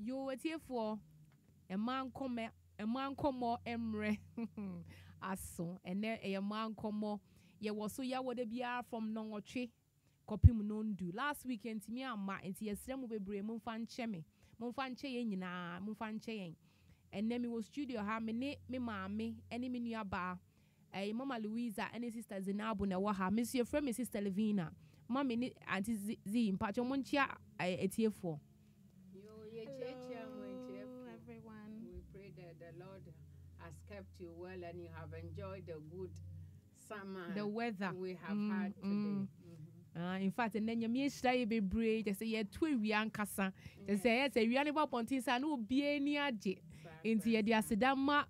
You were here for a man come more emre aso and then a man come more. Ye was so ya would be from Nongoche copy non do last weekend to me and see a stem will be Mumfan Chemi, Mumfan Chayin, Mumfan Chayin. And then me was studio ha me mammy, any minia bar, a Mama Louisa, any sister Zinabu na waha, Miss your friend, Sister Levina, Mammy, Auntie Z, in Pachamontia, a tear for. Everyone. We pray that the Lord has kept you well and you have enjoyed the good summer. The weather we have had today. In fact, and then you may stay be brave. Just say you're too young, Cassa. Just say yes, a real about Pontis and will be any aje. Into your diacidama,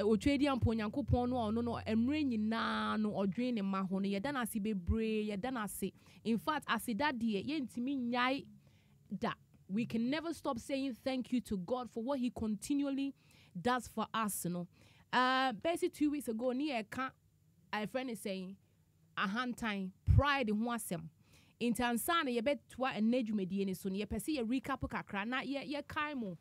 or trading Ponyanko Pono, no, and ringing now, no, or draining Mahoney. You done as be brave, you done as say. In fact, I said that dear, yen to me, yai that. We can never stop saying thank you to God for what He continually does for us, you know. Basically 2 weeks ago, near a friend is saying, a hand time, pride in wasem. In Tanzania, you bet to a nedumedian soon, ye perceive a recap kakra, not yet ye kaimo,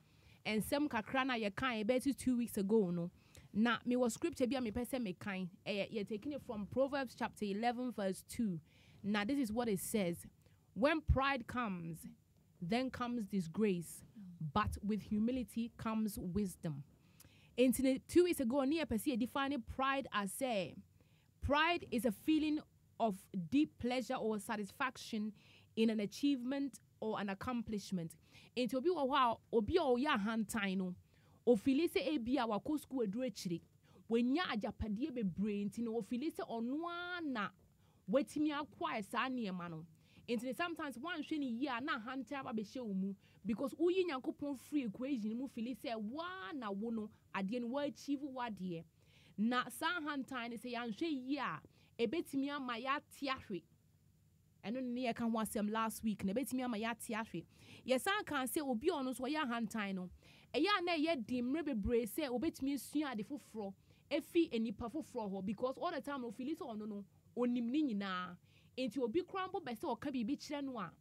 and some kakrana ye kind, betty 2 weeks ago, no. Now, me was scripture be a me person me kind, you're taking it from Proverbs chapter 11, verse 2. Now, this is what it says: when pride comes, then comes disgrace, but with humility comes wisdom. Internet 2 weeks ago, near Percy defining pride as pride is a feeling of deep pleasure or satisfaction in an achievement or an accomplishment. Into obi wa obi o ya hantan no o feel say e bia wa ko school aduru achiri wenya ajapade bebre nti no o feel say ono na wetimi akwa sa niema no. Into sometimes one shiny year na hunter ba be mu because uyi nyankopon free equation mu feel say wa na wo no ade no wa achieve wa de na san hantan say yanhwe year e betimi ama ya tiahwe eno ne ye kan ho asem last week na betimi ama ya tiahwe ye san kan say obi ono so ya hantan no e ya na ye dimre bebre say obetimi sua ade foforo efi enipa foforo ho because all the time no feel say ono no onim ni nyina. Into obi crumble bese o ka bibi kire no a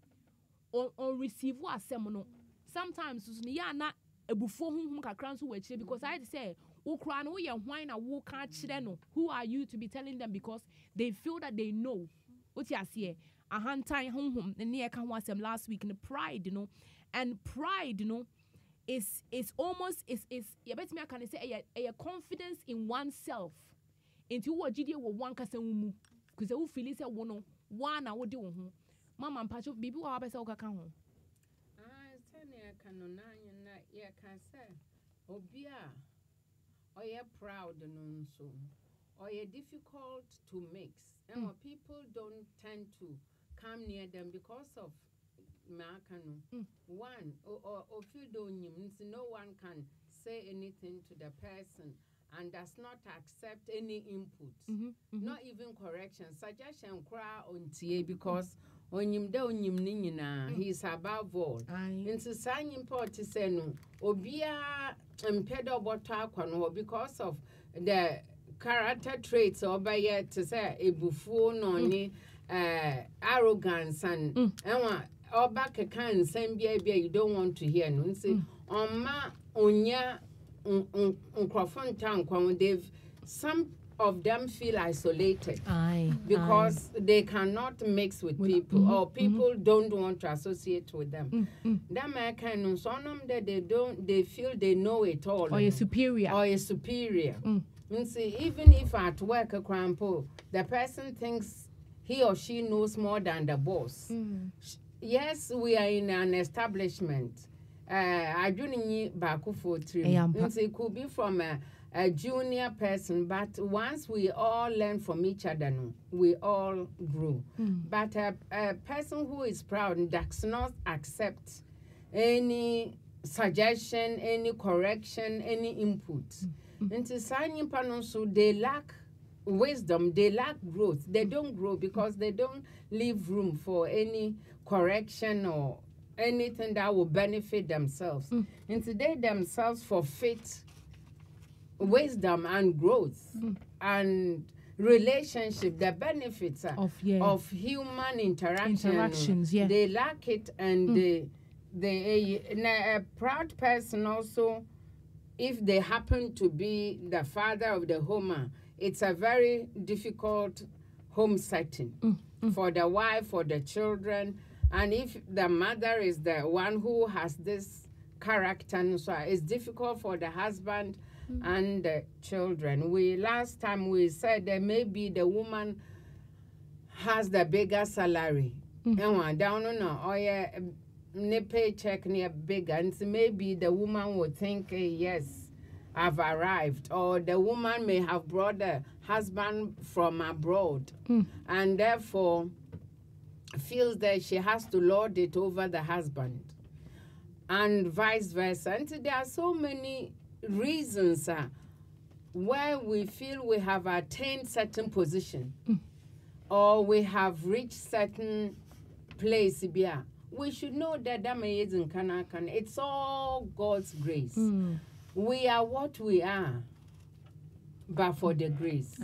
on receive asem no sometimes so ya na ebufo hunhum kakra nso wa kire because I say wo kra no wo ye hwan na wo ka kire no who are you to be telling them because they feel that they know what you say a hantan hunhum ne ka ho asem last week in the pride, you know. And pride, you know, is almost is you bet me I can say a confidence in oneself into what gidi wo wan kasa mu because wo feel say wo no one na wo de wo ho mama mpacho bibi wa ba say wo kaka ho sene kanona na ye kan say obi a oye proud no so oye difficult to mix and people don't tend to come near them because of one or feel don't no one can say anything to the person and does not accept any input, not even correction, suggestion, cry on TA because on him he's above all. Into sign import to say no, obia pedo botaqua because of the character traits or by yet to say a buffoon only arrogance and or back a can same baby you don't want to hear no say on ma onya they've some of them feel isolated because they cannot mix with people or people don't want to associate with them. That man can some of them they feel they know it all or a superior See, even if at work a crampo the person thinks he or she knows more than the boss. Yes, we are in an establishment. I do need back for 3. It could be from a junior person, but once we all learn from each other, we all grow. But a person who is proud and does not accept any suggestion, any correction, any input. Into signing panels, so they lack wisdom, they lack growth. They don't grow because they don't leave room for any correction or anything that will benefit themselves. And they themselves forfeit wisdom and growth and relationship, the benefits of human interactions. Yeah. They lack it and a proud person also, if they happen to be the father of the home, it's a very difficult home setting for the wife, for the children. And if the mother is the one who has this character, so it's difficult for the husband and the children. Last time we said that maybe the woman has the bigger salary. Down on ne paycheck near bigger, and so maybe the woman would think, yes, I've arrived, or the woman may have brought the husband from abroad, and therefore feels that she has to lord it over the husband, and vice versa. And there are so many reasons where we feel we have attained certain position, or we have reached certain place. We should know that it's all God's grace. We are what we are, but for the grace.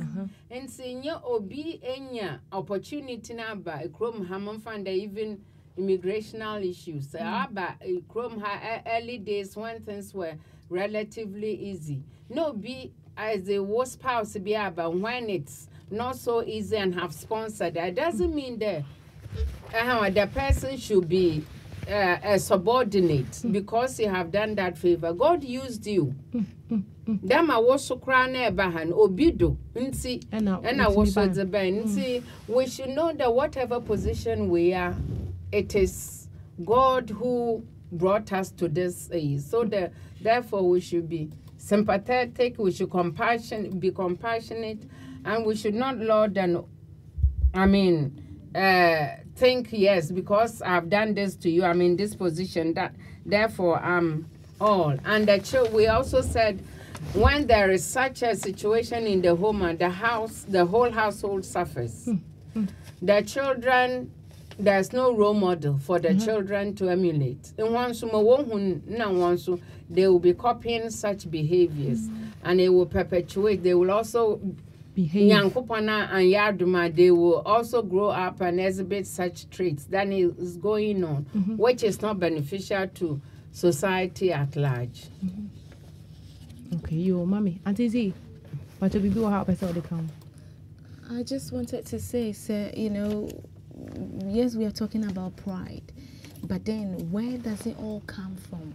And senior obi enya opportunity na ba ekrom hamon find even immigrational issues. Aba ekrom ha early days when things were relatively easy. No be as the worst spouse be aba when it's not so easy and have sponsored. That doesn't mean that the person should be a subordinate because you have done that favor. God used you. Dama was so crane bahan obido. And I was the ben. We should know that whatever position we are, it is God who brought us to this age. So therefore we should be sympathetic, we should be compassionate, and we should not lord and think, yes, because I've done this to you, I'm in this position, that therefore I'm all. And we also said when there is such a situation in the home, the whole household suffers. The children, there's no role model for the children to emulate. They will be copying such behaviors, and it will perpetuate. They will also behave. They will also grow up and exhibit such traits that is going on, which is not beneficial to society at large. Okay, you, mommy, Auntie Z, but to be do how person they come. I just wanted to say, sir, yes, we are talking about pride, but then where does it all come from?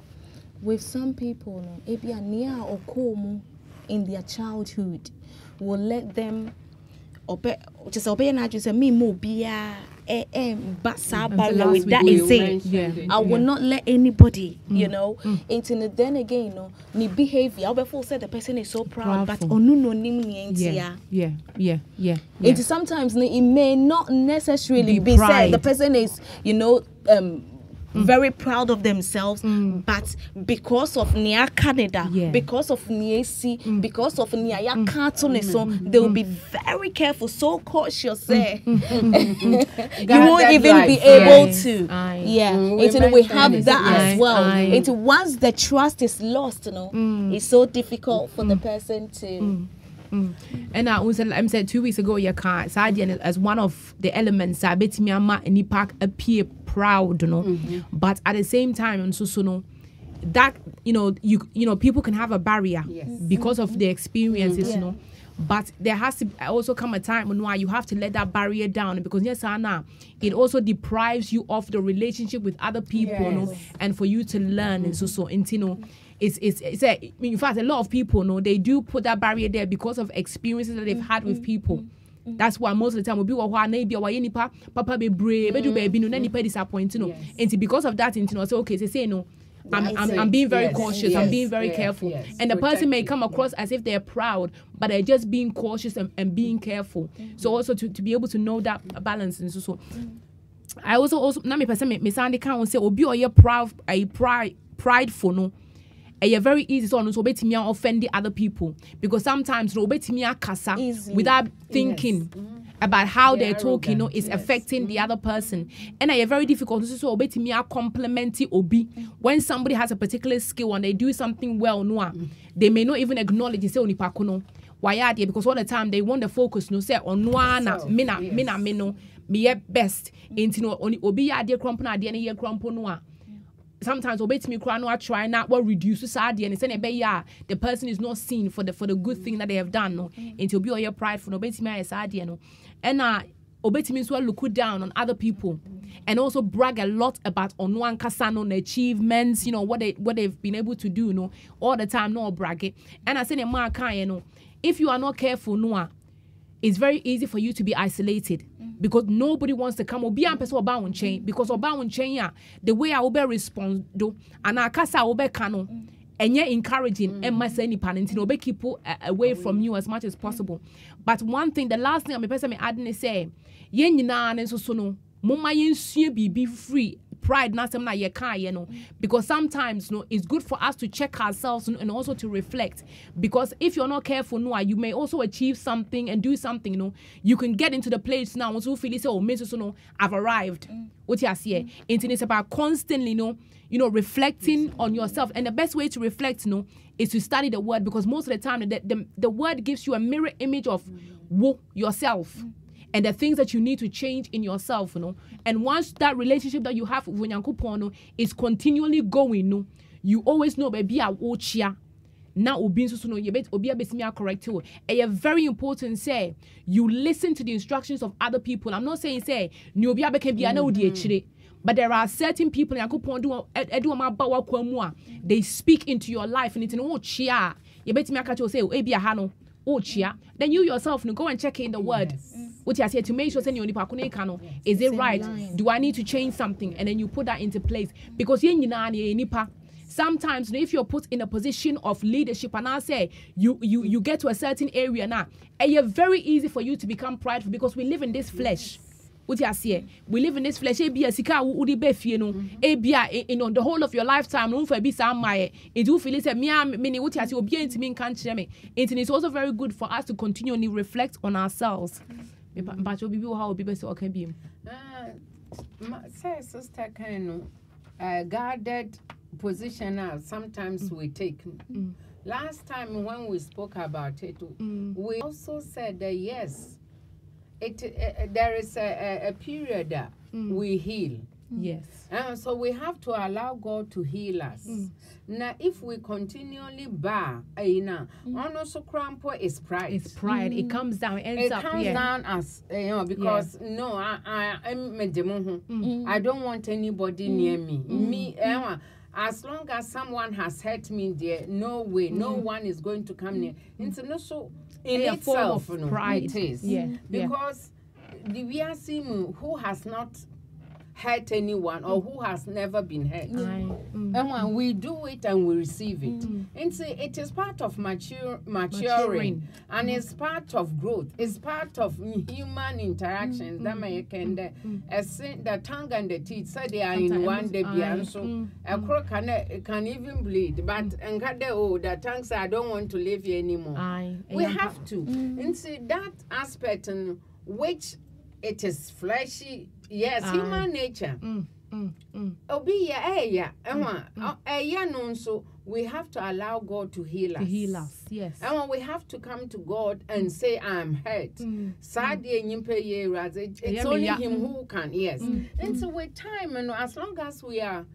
With some people, Ebia or Nkomo in their childhood will let them just obey and just say me more bia but with that is it. I will not let anybody, into then again, ni behavior. I'll before said the person is so proud, but Into sometimes it may not necessarily be said the person is, very proud of themselves, but because of Nia Canada, because of Niesi, because of Nia Cartoon, they will be very careful, so cautious. You won't even be able to. We have that as well. Once the trust is lost, it's so difficult for the person to. And I said 2 weeks ago, you can't as one of the elements. I bet me and Ipak appear proud, but at the same time, that people can have a barrier because of the experiences, But there has to also come a time when you have to let that barrier down, because yes, Anna, it also deprives you of the relationship with other people, and for you to learn and it's in fact a lot of people they do put that barrier there because of experiences that they've had with people. That's why most of the time will be papa be brave, baby no nipa disappointing, and because of that say okay, say no. I'm being very cautious. I'm being very careful. And the person may come across as if they're proud, but they're just being cautious and being careful. So also to be able to know that balance and so. I also na me person me sound can say obi or prideful no. You're very easy so betimi offend the other people, because sometimes no betimi akasa without thinking about how they're talking is affecting the other person, and you're very difficult to so betimi compliment obi when somebody has a particular skill and they do something well they may not even acknowledge say onipa kono why are they, because all the time they want the focus say on na me no me best into obi ya de krompo na de ne ye krompo no sometimes obey me cry no try not what reduce sad and say yeah the person is not seen for the good thing that they have done no into be all your pride for obey me sad no and obey me so look down on other people and also brag a lot about on one kasano achievements, you know, what they've been able to do, you know, all the time, no brag it. And I said Mmaa kan, you know, if you are not careful, no, it's very easy for you to be isolated because nobody wants to come or be person about on chain because about on chain yeah the way I will be respond do and I kasa will be kano and yet encouraging and my say any parent will be keep away from you as much as possible. But one thing, the last thing I'm a person adding is say yen yina and so no mama yen be free pride na sem na ye kan ye no because sometimes no it's good for us to check ourselves and also to reflect because if you're not careful no you may also achieve something and do something, you know, you can get into the place now once you feel say oh me so no I've arrived what you see it's about constantly you know reflecting on yourself, and the best way to reflect is to study the word because most of the time the word gives you a mirror image of yourself and the things that you need to change in yourself, you know. And once that relationship that you have with Nyankopɔn is continually going, you always know baby a ochia. Now obi nso no you bet obi abesimi correct you. A very important say you listen to the instructions of other people. I'm not saying say ni obi abeke bia na odi echire. But there are certain people they speak into your life and it's in chia. You bet me say ebi hano. Then you yourself go and check in the word. What I say to make sure is it right? Do I need to change something? And then you put that into place because sometimes if you're put in a position of leadership and I say you get to a certain area now, and it's very easy for you to become prideful because we live in this flesh. What I say, we live in this flesh. The whole of your lifetime, it's also very good for us to continually reflect on ourselves. But how people say okay be. Sister kind of guarded position sometimes we take. Last time when we spoke about it, we also said that yes. There is a period that we heal. Yes. So we have to allow God to heal us. Now, if we continually bar, also crampo is pride. It's pride. It comes down. It comes down as because no, I don't want anybody near me. As long as someone has hurt me, there, no way, no one is going to come near. It's not so. In itself, pride. It is. Because the Viasimu who has not hurt anyone or who has never been hurt. And when we do it and we receive it. And so it is part of maturing. And it's part of growth. It's part of human interactions. That may can the tongue and the teeth say they are in one day so a crook can even bleed. But and the tongue say I don't want to live here anymore. We have to. And see that aspect in which it is fleshy. Yes, human nature. Obi so we have to allow God to heal us. To heal us, yes. And when we have to come to God and say, I'm hurt. It's only Him who can, yes. And so with time, and as long as we are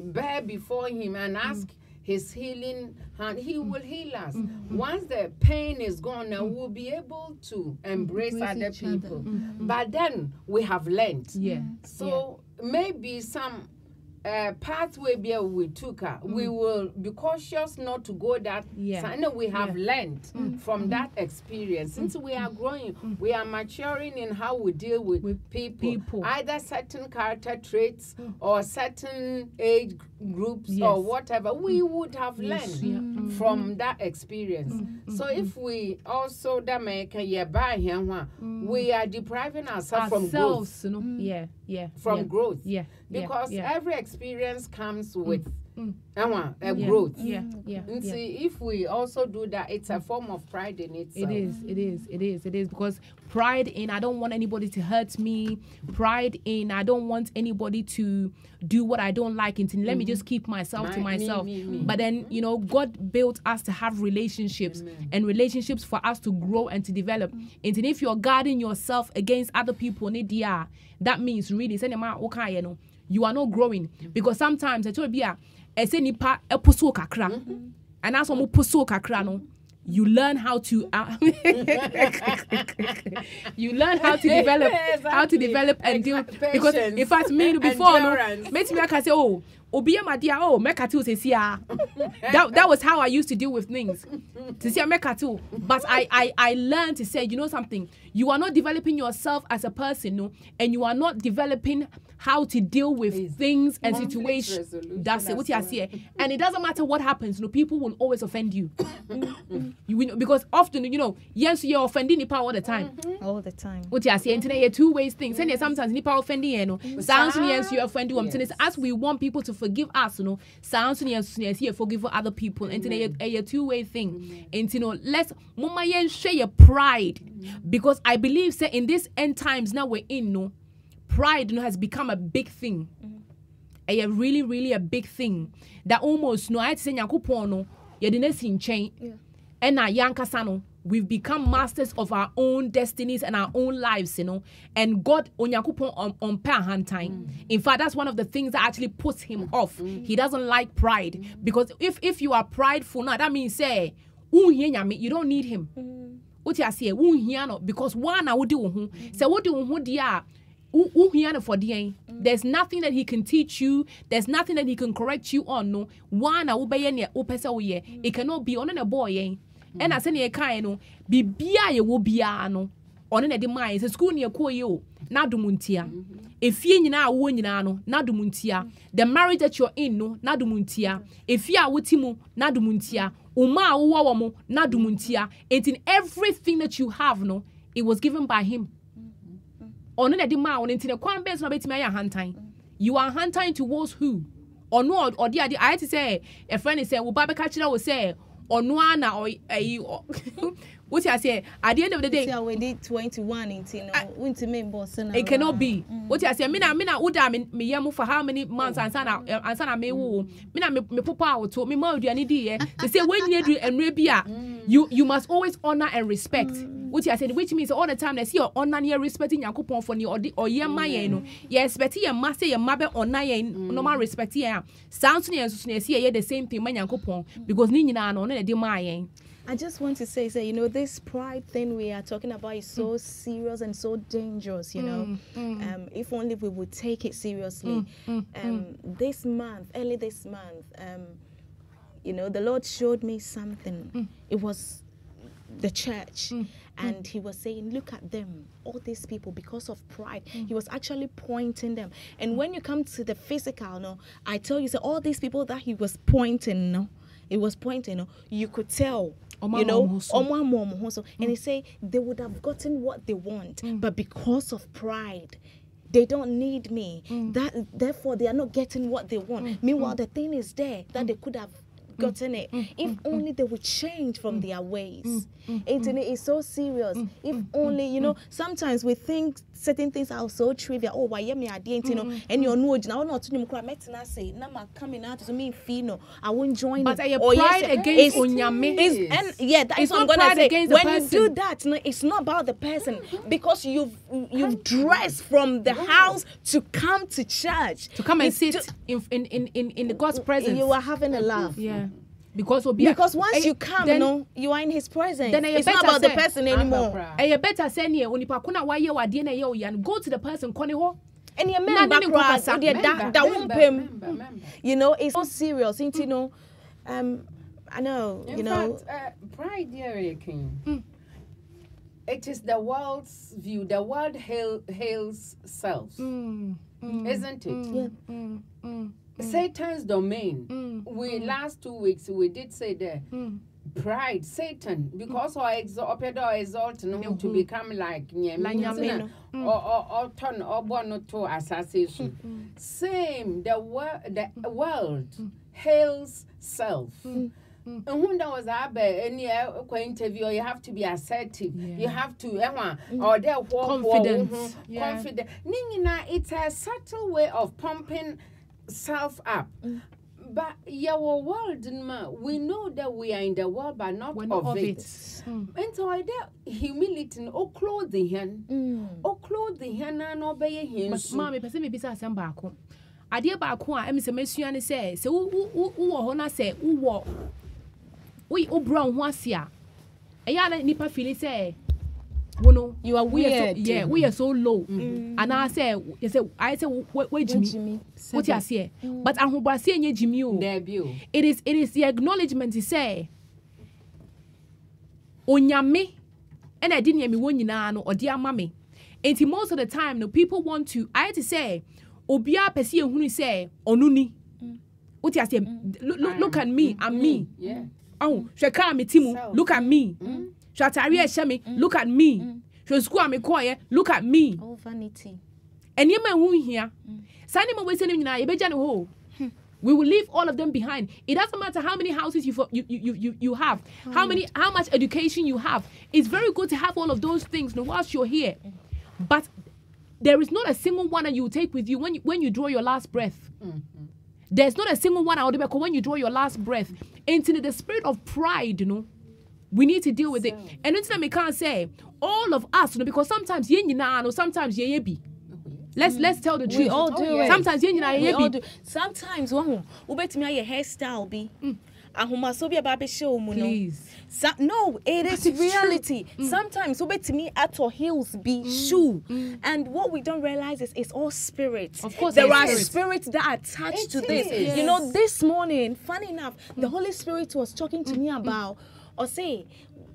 bare before Him and ask His healing hand, He will heal us. Once the pain is gone, now we'll be able to embrace other people. But then we have learned. So maybe some pathway we took, we will be cautious not to go that. So I know we have learned from that experience. Since we are growing, we are maturing in how we deal with people. Either certain character traits or certain age groups or whatever. We would have learned from that experience. So if we also we are depriving ourselves from growth. From growth. Because every experience comes with a growth. And see, if we also do that, it's a form of pride in itself. It is because pride in I don't want anybody to hurt me. Pride in I don't want anybody to do what I don't like. And let me just keep myself to myself. Me. But then God built us to have relationships and relationships for us to grow and to develop. And if you're guarding yourself against other people, that means really you are not growing. Because sometimes I told you, I say nipa epuso kakra, and as omo puso kakra no, you learn how to you learn how to develop and deal. Because in fact, me before no, make me say, oh, obiya madia, oh, mekatu say siya. That was how I used to deal with things. To say mekatu, but I learned to say, you know something, you are not developing yourself as a person, no, and you are not developing how to deal with things and situations. That's it. What you say, and it doesn't matter what happens. No, people will always offend you. Because often, you know, yes, you're offending nipa all the time. All the time. What you say, internet, you two ways things. And sometimes nipa offending you know. Sounds yes, you offend you. Yes. As we want people to forgive us, you know. Sounds yes, you forgive for other people. Internet, a two-way thing. And you know, let's mama yen share your pride, because I believe say in this end times now we're in no. Pride, you know, has become a big thing. A really, really a big thing. That almost no, I say Nyankopon no, you didn't see change. And now Yankasano, we've become masters of our own destinies and our own lives, you know. And God on Nyankopon on per hand time. In fact, that's one of the things that actually puts him off. He doesn't like pride. Because if you are prideful now, that means say, you don't need him. What you say, because one I would do so what do dia. There's nothing that he can teach you. There's nothing that he can correct you on. No one it cannot be on a boy. And I say no bibia ye wo bia no on na de mind say school near ko yo na dumuntia. If ye nyina wo nyina no na dumuntia. The marriage that you're in no na dumuntia. If you are wutimu na dumuntia. Uma wo mo na dumuntia. And in everything that you have no, it was given by him. On the ma on into the quan base no betimi aya hantan. You are hantan towards who? Or no or the I had to say a friend is saying well Baba Kachira will say or no ana or what I say at the end of the day we did 21 into no boss. It cannot be. What I say mina uda me yamu for how many months and sana me wo mina me papa to me ma aduane di they say when you do and rebia you must always honor and respect. What I said, which means all the time they see your honor and respecting Yakupon for you or your my no. You expect your master, your mother honor and normal respect here. Sounds near the same thing when Yakupon because Nina no de my. I just want to say, you know, this pride thing we are talking about is so serious and so dangerous, you know. If only we would take it seriously. This month, early this month, you know, the Lord showed me something. It was the church. And he was saying, look at them, all these people, because of pride. He was actually pointing them. And when you come to the physical, no, I tell you, so all these people that he was pointing, no, it was pointing, no, you could tell. You know, and he say they would have gotten what they want, but because of pride, they don't need me. Therefore, they are not getting what they want. Meanwhile, the thing is there that they could have gotten it if only they would change from their ways. Internet is so serious. If only, you know, sometimes we think certain things are so trivial. Oh, why me you know, and you're no now not to me say nama coming out to me fino I won't join. But I pride against Onyame. And yeah, that is what I'm gonna say. When you do that, no, it's not about the person, because you've dressed from the house to come to church, to come and sit in God's presence. You are having a laugh. Yeah. Because once you come, you know, you are in his presence. Then it's not about the person anymore. And you better say near when you pakuna why you are DNA and go to the person and you remember that won't him. You know, it's so serious, you know. I know, you know. Pride here, King. It is the world's view. The world hails self, isn't it? Yeah. Satan's domain. Last 2 weeks we did say that pride, Satan, because or exalt to become like or turn or born to assassination. Same, the world hails self. And when there was any interview, you have to be assertive. Yeah. You have to or there confident. Confident. Nina, it's a subtle way of pumping self up. But your world, we know that we are in the world, but not of it. And so I humility, oh clothing hand, and obey him. But mommy, person me bisa asem baako. adeɛ baako a ɛmi sɛ mesua ne sɛ wowɔ hɔ na sɛ wo brown ho ase a ɛyɛ na nipa feel sɛ you are weird. We are so low. And I say wait Jimmy. What you say? But ahobase enye Jimmy o. It is the acknowledgement to say onyame and I didn't me won nyina no odi ama me. And most of the time no people want to I had to say obia pese ehunu say onuni. What you say? Look at me, I'm me. Yeah. Oh, sheka me timu, look at me. Shatari Shemi, look at me. School me quiet, look at me. Oh, vanity. And you may here. Signing my way sending you we will leave all of them behind. It doesn't matter how many houses you have, how much education you have. It's very good to have all of those things whilst you're here. But there is not a single one that you take with you when you draw your last breath. There's not a single one out there when you draw your last breath. Into the spirit of pride, we need to deal with it. And then we can't say all of us, because sometimes sometimes be. Let's tell the truth. We all do it. Sometimes we all do. Sometimes ubet me your hairstyle be. Please. No, it is reality. Sometimes ubet me at our heels be shoe. And what we don't realize is it's all spirits. Of course, there are spirits that are attached to this. Yes. You know, this morning, funny enough, the Holy Spirit was talking to me about, or say,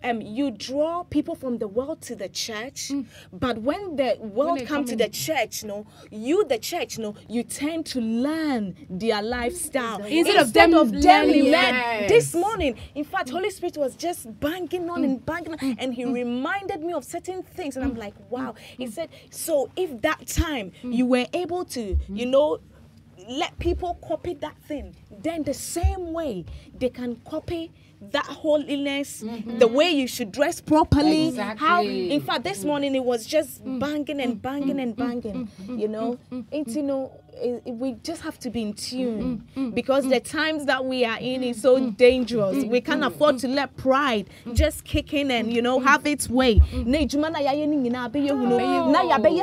you draw people from the world to the church, but when the world come to the church, you the church, you tend to learn their lifestyle instead of them learning. Yes. This morning, in fact, Holy Spirit was just banging on and banging on, and He reminded me of certain things, and I'm like, wow. He said, so if that time you were able to, let people copy that thing, then the same way they can copy that holiness, the way you should dress properly. Exactly. How, in fact, this morning it was just banging and banging and banging. We just have to be in tune because the times that we are in is so dangerous. We can't afford to let pride just kick in and have its way.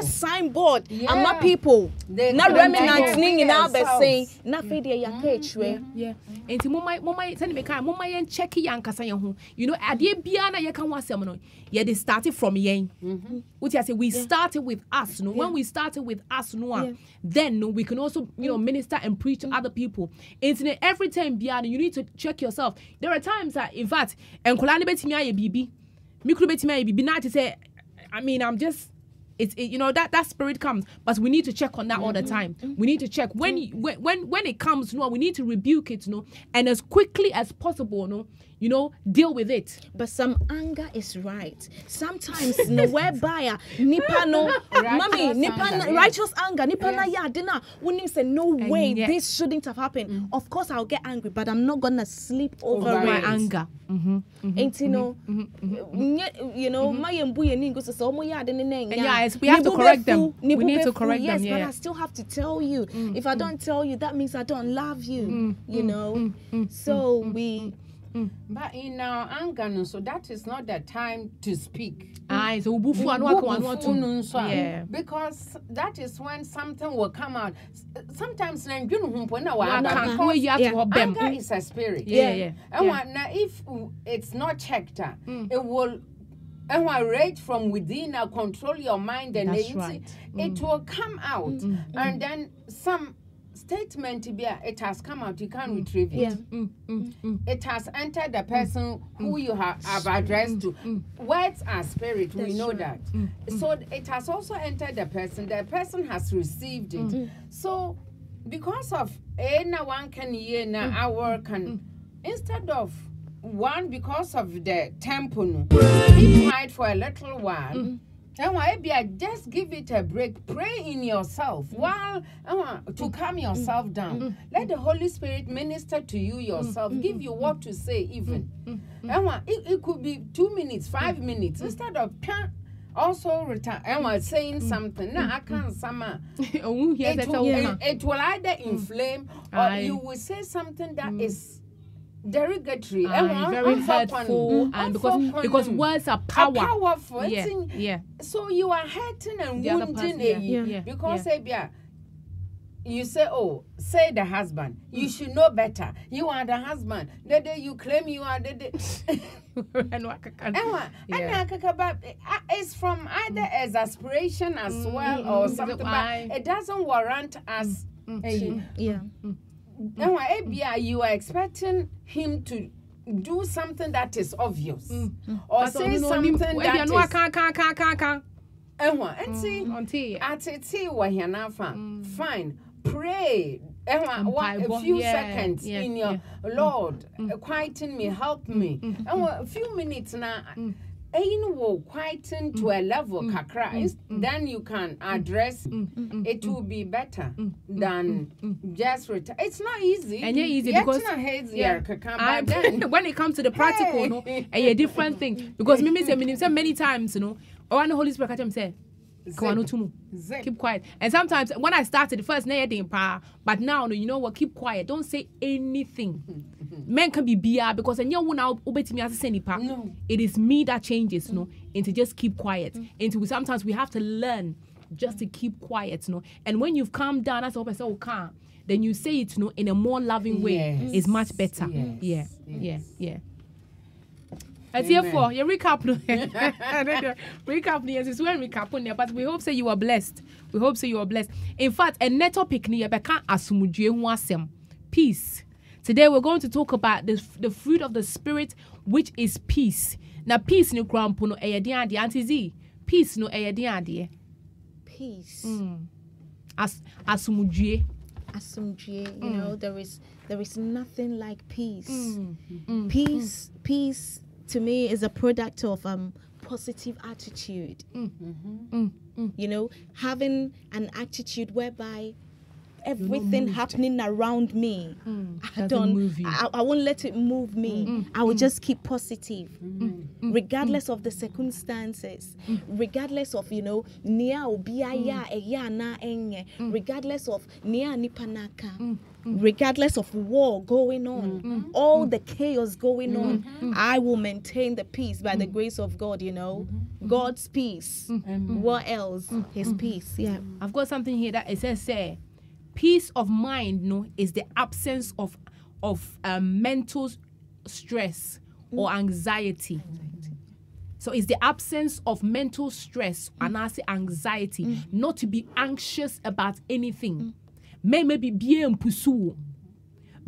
Signboard. I'm not people. Not remnants. Yeah. And mama send me kind mama yen check yan kasa yen ho. Ade bia na ye kan wasem no. Ye they started from yen. What you say we started with us, when we started with us then we can also minister and preach to other people. And every time bia you need to check yourself. There are times that in fact enkola ne betimi aye bibi. Mikro betimi aye bibi na to say I'm just that spirit comes, but we need to check on that all the time. We need to check when it comes. We need to rebuke it, and as quickly as possible, deal with it. But some anger is right. Sometimes whereby nipa righteous anger nipa na ya dina when you say no way this shouldn't have happened. Of course I'll get angry, but I'm not gonna sleep over my anger. And my yes, we have to correct them. We need to correct them. Yes, but I still have to tell you. If I don't tell you, that means I don't love you. So we. But in our anger, so that is not the time to speak. So because that is when something will come out. Sometimes anger is a spirit. Yeah. And now if it's not checked, it will rage from within, control your mind, and it will come out, and then some statement it has come out, you can't retrieve it. It has entered the person who you have addressed to. Words are spirit, we know that. So it has also entered the person has received it. So because of one can hear now our can instead of one, because of the temple, keep quiet for a little while. And just give it a break. Pray in yourself while to calm yourself down. Let the Holy Spirit minister to you yourself. Give you what to say even. It could be 2 minutes, 5 minutes instead of also return. Saying something. Now I can't summer. It will either inflame or you will say something that is derogatory, very hurtful, and because words are powerful. Yeah. So you are hurting and wounding because you say, oh, say the husband, you should know better. You are the husband. The day you claim you are the day. It's from either as aspiration as well or something, but it doesn't warrant us. You are expecting him to do something that is obvious or say something that is fine. Pray a few seconds in your Lord, quieten me, help me. A few minutes now. Will quieten to a level kakra, then you can address it will be better than just return. It's not easy. And easy because when it comes to the practical, no, a different thing. Because me say many times, you know, or the Holy Spirit can say, keep quiet. And sometimes when I started, the first but now you know what, keep quiet, don't say anything. Men can be BR because no. It is me that changes, no, into just keep quiet. Into sometimes we have to learn just to keep quiet, no. And when you've calmed down, that's what I say, then you say it, no, in a more loving way. It's much better. Yeah. As therefore, you recap no. Recap yes, it's when recap on there, but we hope say you are blessed. We hope say you are blessed. In fact, a net topic ni yebeka asumudwe ho asem. Peace. Today we're going to talk about the fruit of the spirit, which is peace. Now peace no grandpa no eyedian de Auntie Z. Peace no eyedian de. Peace. Asumudwe. Asumudwe. You know, there is nothing like peace. Peace to me is a product of positive attitude. You know, having an attitude whereby everything happening around me, I won't let it move me. I will just keep positive, regardless of the circumstances, regardless of, you know, regardless of regardless of war going on, all the chaos going on, I will maintain the peace by the grace of God, you know. God's peace. What else? His peace. Yeah. I've got something here that it says, say, peace of mind, no, is the absence of mental stress or anxiety. So it's the absence of mental stress and I say anxiety, not to be anxious about anything. Maybe bien pursue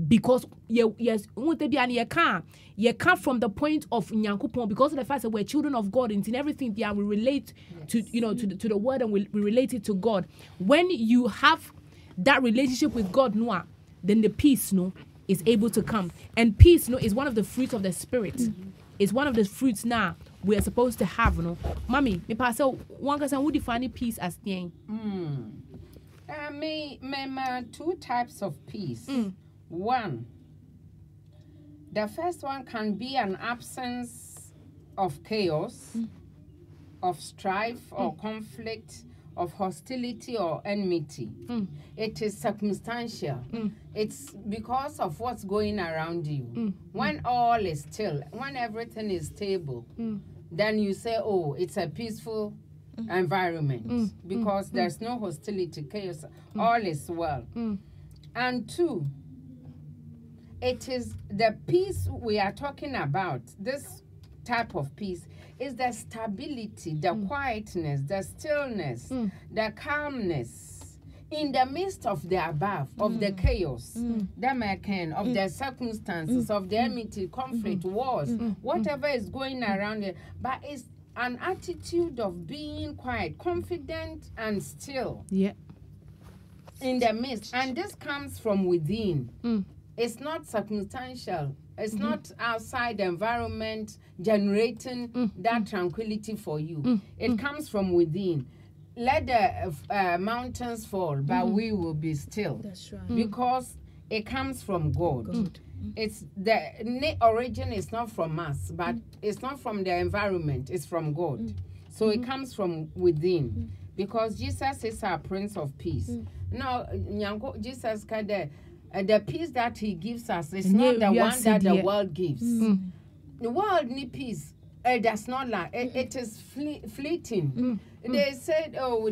because yes, you come from the point of Nyankopon because of the fact that we're children of God and in everything we relate to, you know, to the word, and we relate it to God. When you have that relationship with God, Noah, then the peace, no, is able to come. And peace, no, is one of the fruits of the spirit. It's one of the fruits now we are supposed to have, no. Mommy, me pass out one person who define peace as thing. Two types of peace. One, the first one can be an absence of chaos, of strife or conflict, of hostility or enmity. It is circumstantial. It's because of what's going around you. When all is still, when everything is stable, then you say, oh, it's a peaceful environment because there's no hostility, chaos, all is well. And two, it is the peace we are talking about. This type of peace is the stability, the quietness, the stillness, the calmness in the midst of the above, of the chaos, the mechanic, of the circumstances, of the enmity, conflict, wars, whatever is going around it. But it's an attitude of being quiet, confident, and still. In the midst. And this comes from within. It's not circumstantial. It's not outside the environment generating that tranquility for you. It comes from within. Let the mountains fall, but we will be still. That's right. Because it comes from God. It's the origin is not from us, but it's not from the environment. It's from God. So it comes from within. Because Jesus is our Prince of Peace. Now, Jesus kind of the peace that he gives us is not the one that the world gives. The world needs peace. It does not lie. It is fleeting. They said, oh,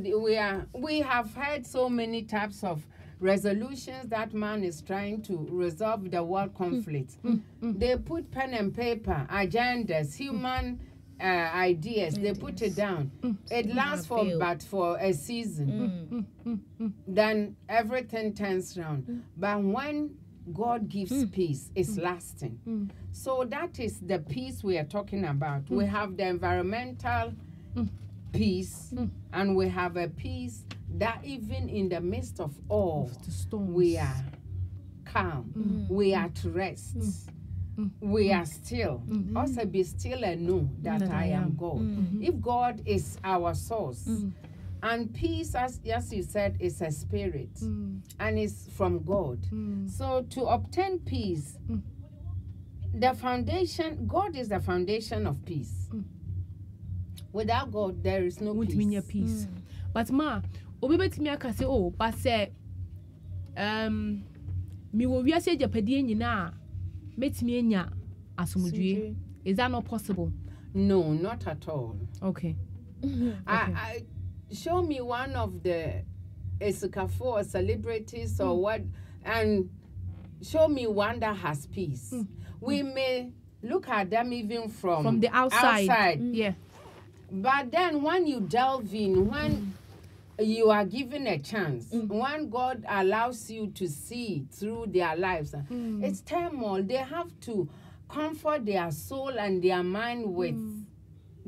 we have had so many types of resolutions that man is trying to resolve the world conflicts. They put pen and paper, agendas, human ideas, they put it down. It lasts for a season. Then everything turns around. But when God gives peace, it's lasting. So that is the peace we are talking about. We have the environmental peace, and we have a peace that even in the midst of all, we are calm, we are at rest, we are still. Also be still and know that I am God. If God is our source, and peace, as you said, is a spirit, and it's from God. So to obtain peace, the foundation, God is the foundation of peace. Without God, there is no peace. But ma, obebeti mi aka say, oh, but say, mi wo wiase japadi nyina metimi enya asomdue. Is that not possible? No, not at all. Okay. I show me one of the Esukafo celebrities or what, and show me one that has peace. We may look at them even from the outside. Yeah. But then when you delve in, when you are given a chance, when God allows you to see through their lives, it's turmoil. They have to comfort their soul and their mind with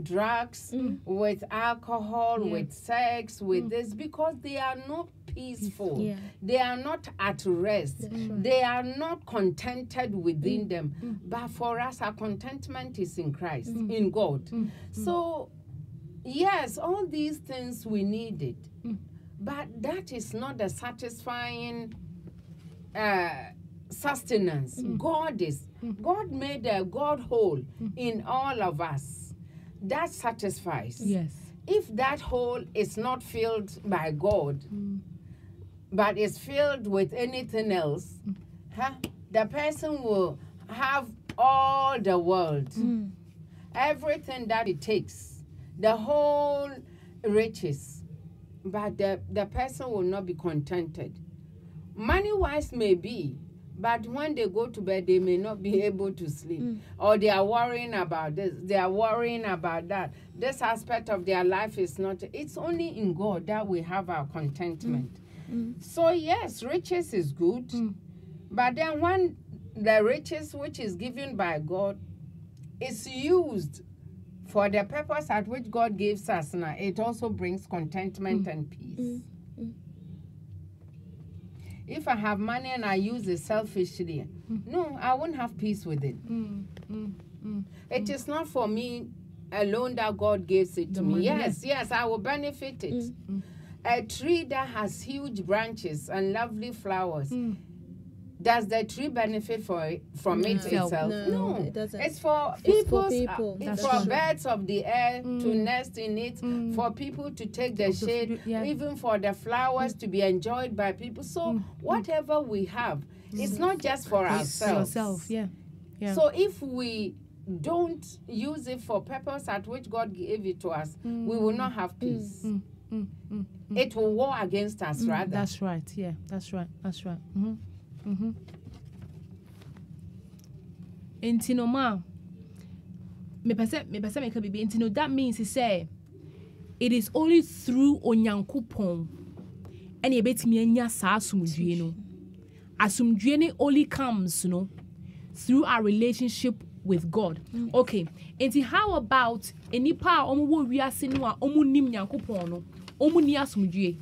drugs, with alcohol, with sex, with this, because they are not peaceful. They are not at rest. They are not contented within them. But for us, our contentment is in Christ, in God. So, yes, all these things we need it. But that is not the satisfying sustenance. God made a God hole in all of us. That satisfies. Yes. If that hole is not filled by God, but is filled with anything else, the person will have all the world, everything that it takes, the whole riches, but the person will not be contented. Money-wise may be, but when they go to bed, they may not be able to sleep. Or they are worrying about this, they are worrying about that. This aspect of their life is not, it's only in God that we have our contentment. So yes, riches is good, but then when the riches which is given by God is used for the purpose at which God gives us now, it also brings contentment and peace. If I have money and I use it selfishly, no, I won't have peace with it. It is not for me alone that God gives it to me. Yes, I will benefit it. A tree that has huge branches and lovely flowers, does the tree benefit from itself? No, it doesn't. It's for people. It's for birds of the air to nest in it, for people to take the shade, even for the flowers to be enjoyed by people. So whatever we have, it's not just for ourselves. So if we don't use it for purpose at which God gave it to us, we will not have peace. It will war against us, rather. That's right. Yeah, that's right. Intino ma me pese me ka bibi intino, that means he say it is only through onyankopon and ye betimi anya sa asumdue no. Asumdue ne only comes through our relationship with God. Okay, and how about enipa omo wo wiase no a omo nim nyankopon no, omo ni asumdue?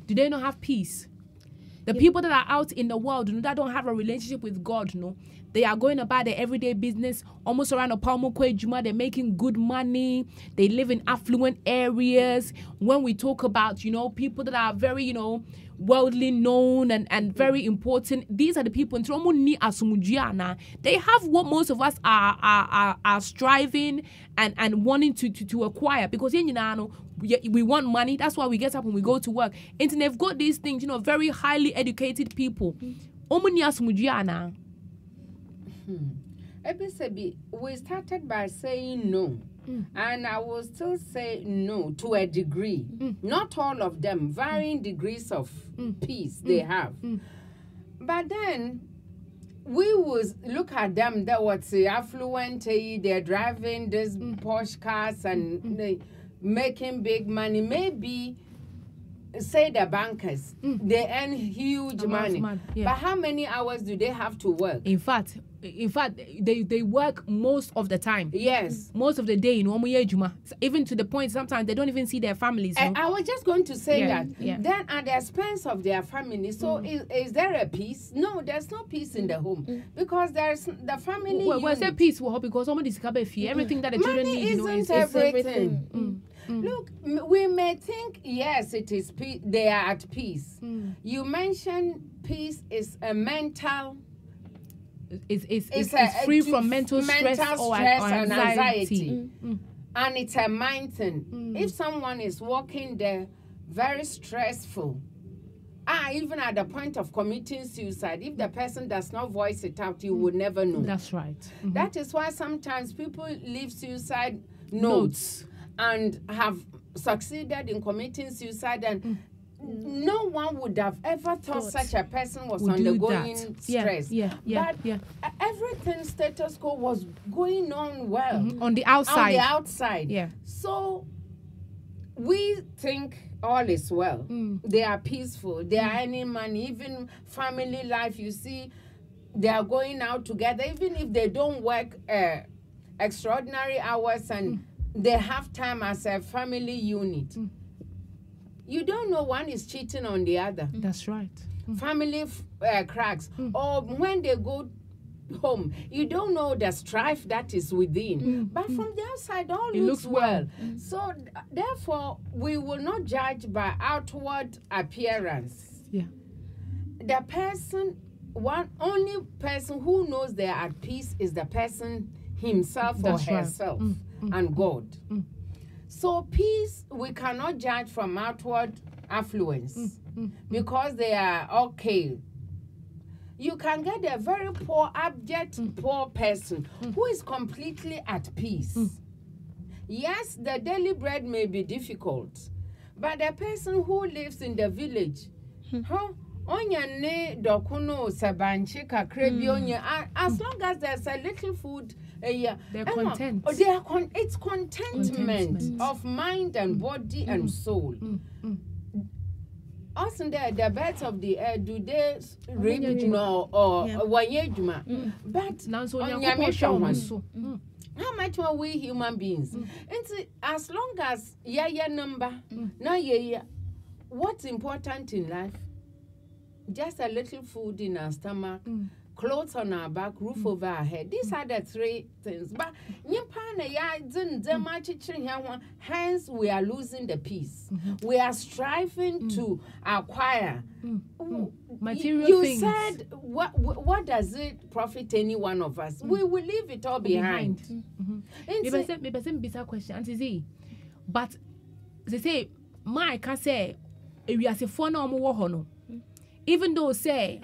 Do they not have peace? The people that are out in the world, that don't have a relationship with God, they are going about their everyday business, almost around a palmo juma. They're making good money. They live in affluent areas. When we talk about, people that are very, worldly known and very important, these are the people. They have what most of us are striving and wanting to acquire, because we want money. That's why we get up and we go to work. And they've got these things, very highly educated people. We started by saying no And I will still say no to a degree. Not all of them, varying degrees of peace they have. But then we would look at them that was affluent, they're driving these Porsche cars and they making big money. Maybe say the bankers, they earn huge money. But how many hours do they have to work? In fact, they work most of the time. Yes. Most of the day, even to the point sometimes they don't even see their families. I was just going to say that. Yeah. Then at the expense of their family. So is there a peace? No, there's no peace in the home. Because there's the family. Well, I say peace because somebody is everything that the children money need, isn't everything. Look, we may think, yes, it is they are at peace. You mentioned peace is a mental. It's free from mental stress or anxiety. And it's a mind thing. If someone is walking there very stressful, even at the point of committing suicide, if the person does not voice it out, you would never know. That's right. That is why sometimes people leave suicide notes and have succeeded in committing suicide, and no one would have ever thought such a person was undergoing stress. But everything status quo was going on well. On the outside. Yeah. So we think all is well. They are peaceful. They are earning money. Even family life, you see, they are going out together. Even if they don't work extraordinary hours and they have time as a family unit. You don't know one is cheating on the other. That's right. Family cracks. Or when they go home, you don't know the strife that is within. But from the outside, all looks well. So therefore, we will not judge by outward appearance. Yeah. The person, only person who knows they are at peace is the person himself or herself and God. So peace, we cannot judge from outward affluence because they are okay. You can get a very poor, abject, poor person who is completely at peace. Yes, the daily bread may be difficult, but the person who lives in the village, as long as there's a little food, they're content. It's contentment of mind and body and soul. Also, the birds of the air, do they reap or but how much are we human beings? And as long as number, what's important in life? Just a little food in our stomach, clothes on our back, roof over our head. These are the three things. But hence we are losing the peace. We are striving to acquire material things. You said, what does it profit any one of us? We will leave it all behind. Maybe question, but they say, my can say, we are no. Even though say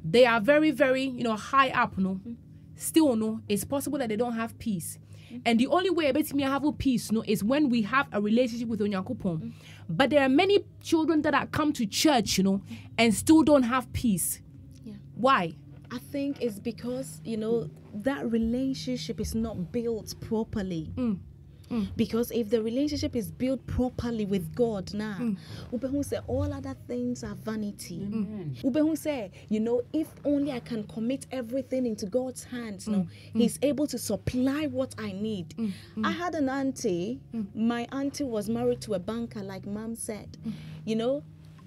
they are very, very, high up, no, still, no, it's possible that they don't have peace. And the only way me have peace, no, is when we have a relationship with Onyankopon. But there are many children that are come to church, and still don't have peace. Yeah. Why? I think it's because, that relationship is not built properly. Because if the relationship is built properly with God now, Ubehu say all other things are vanity. Ubehu say, if only I can commit everything into God's hands, He's able to supply what I need. I had an auntie, my auntie was married to a banker, like Mom said.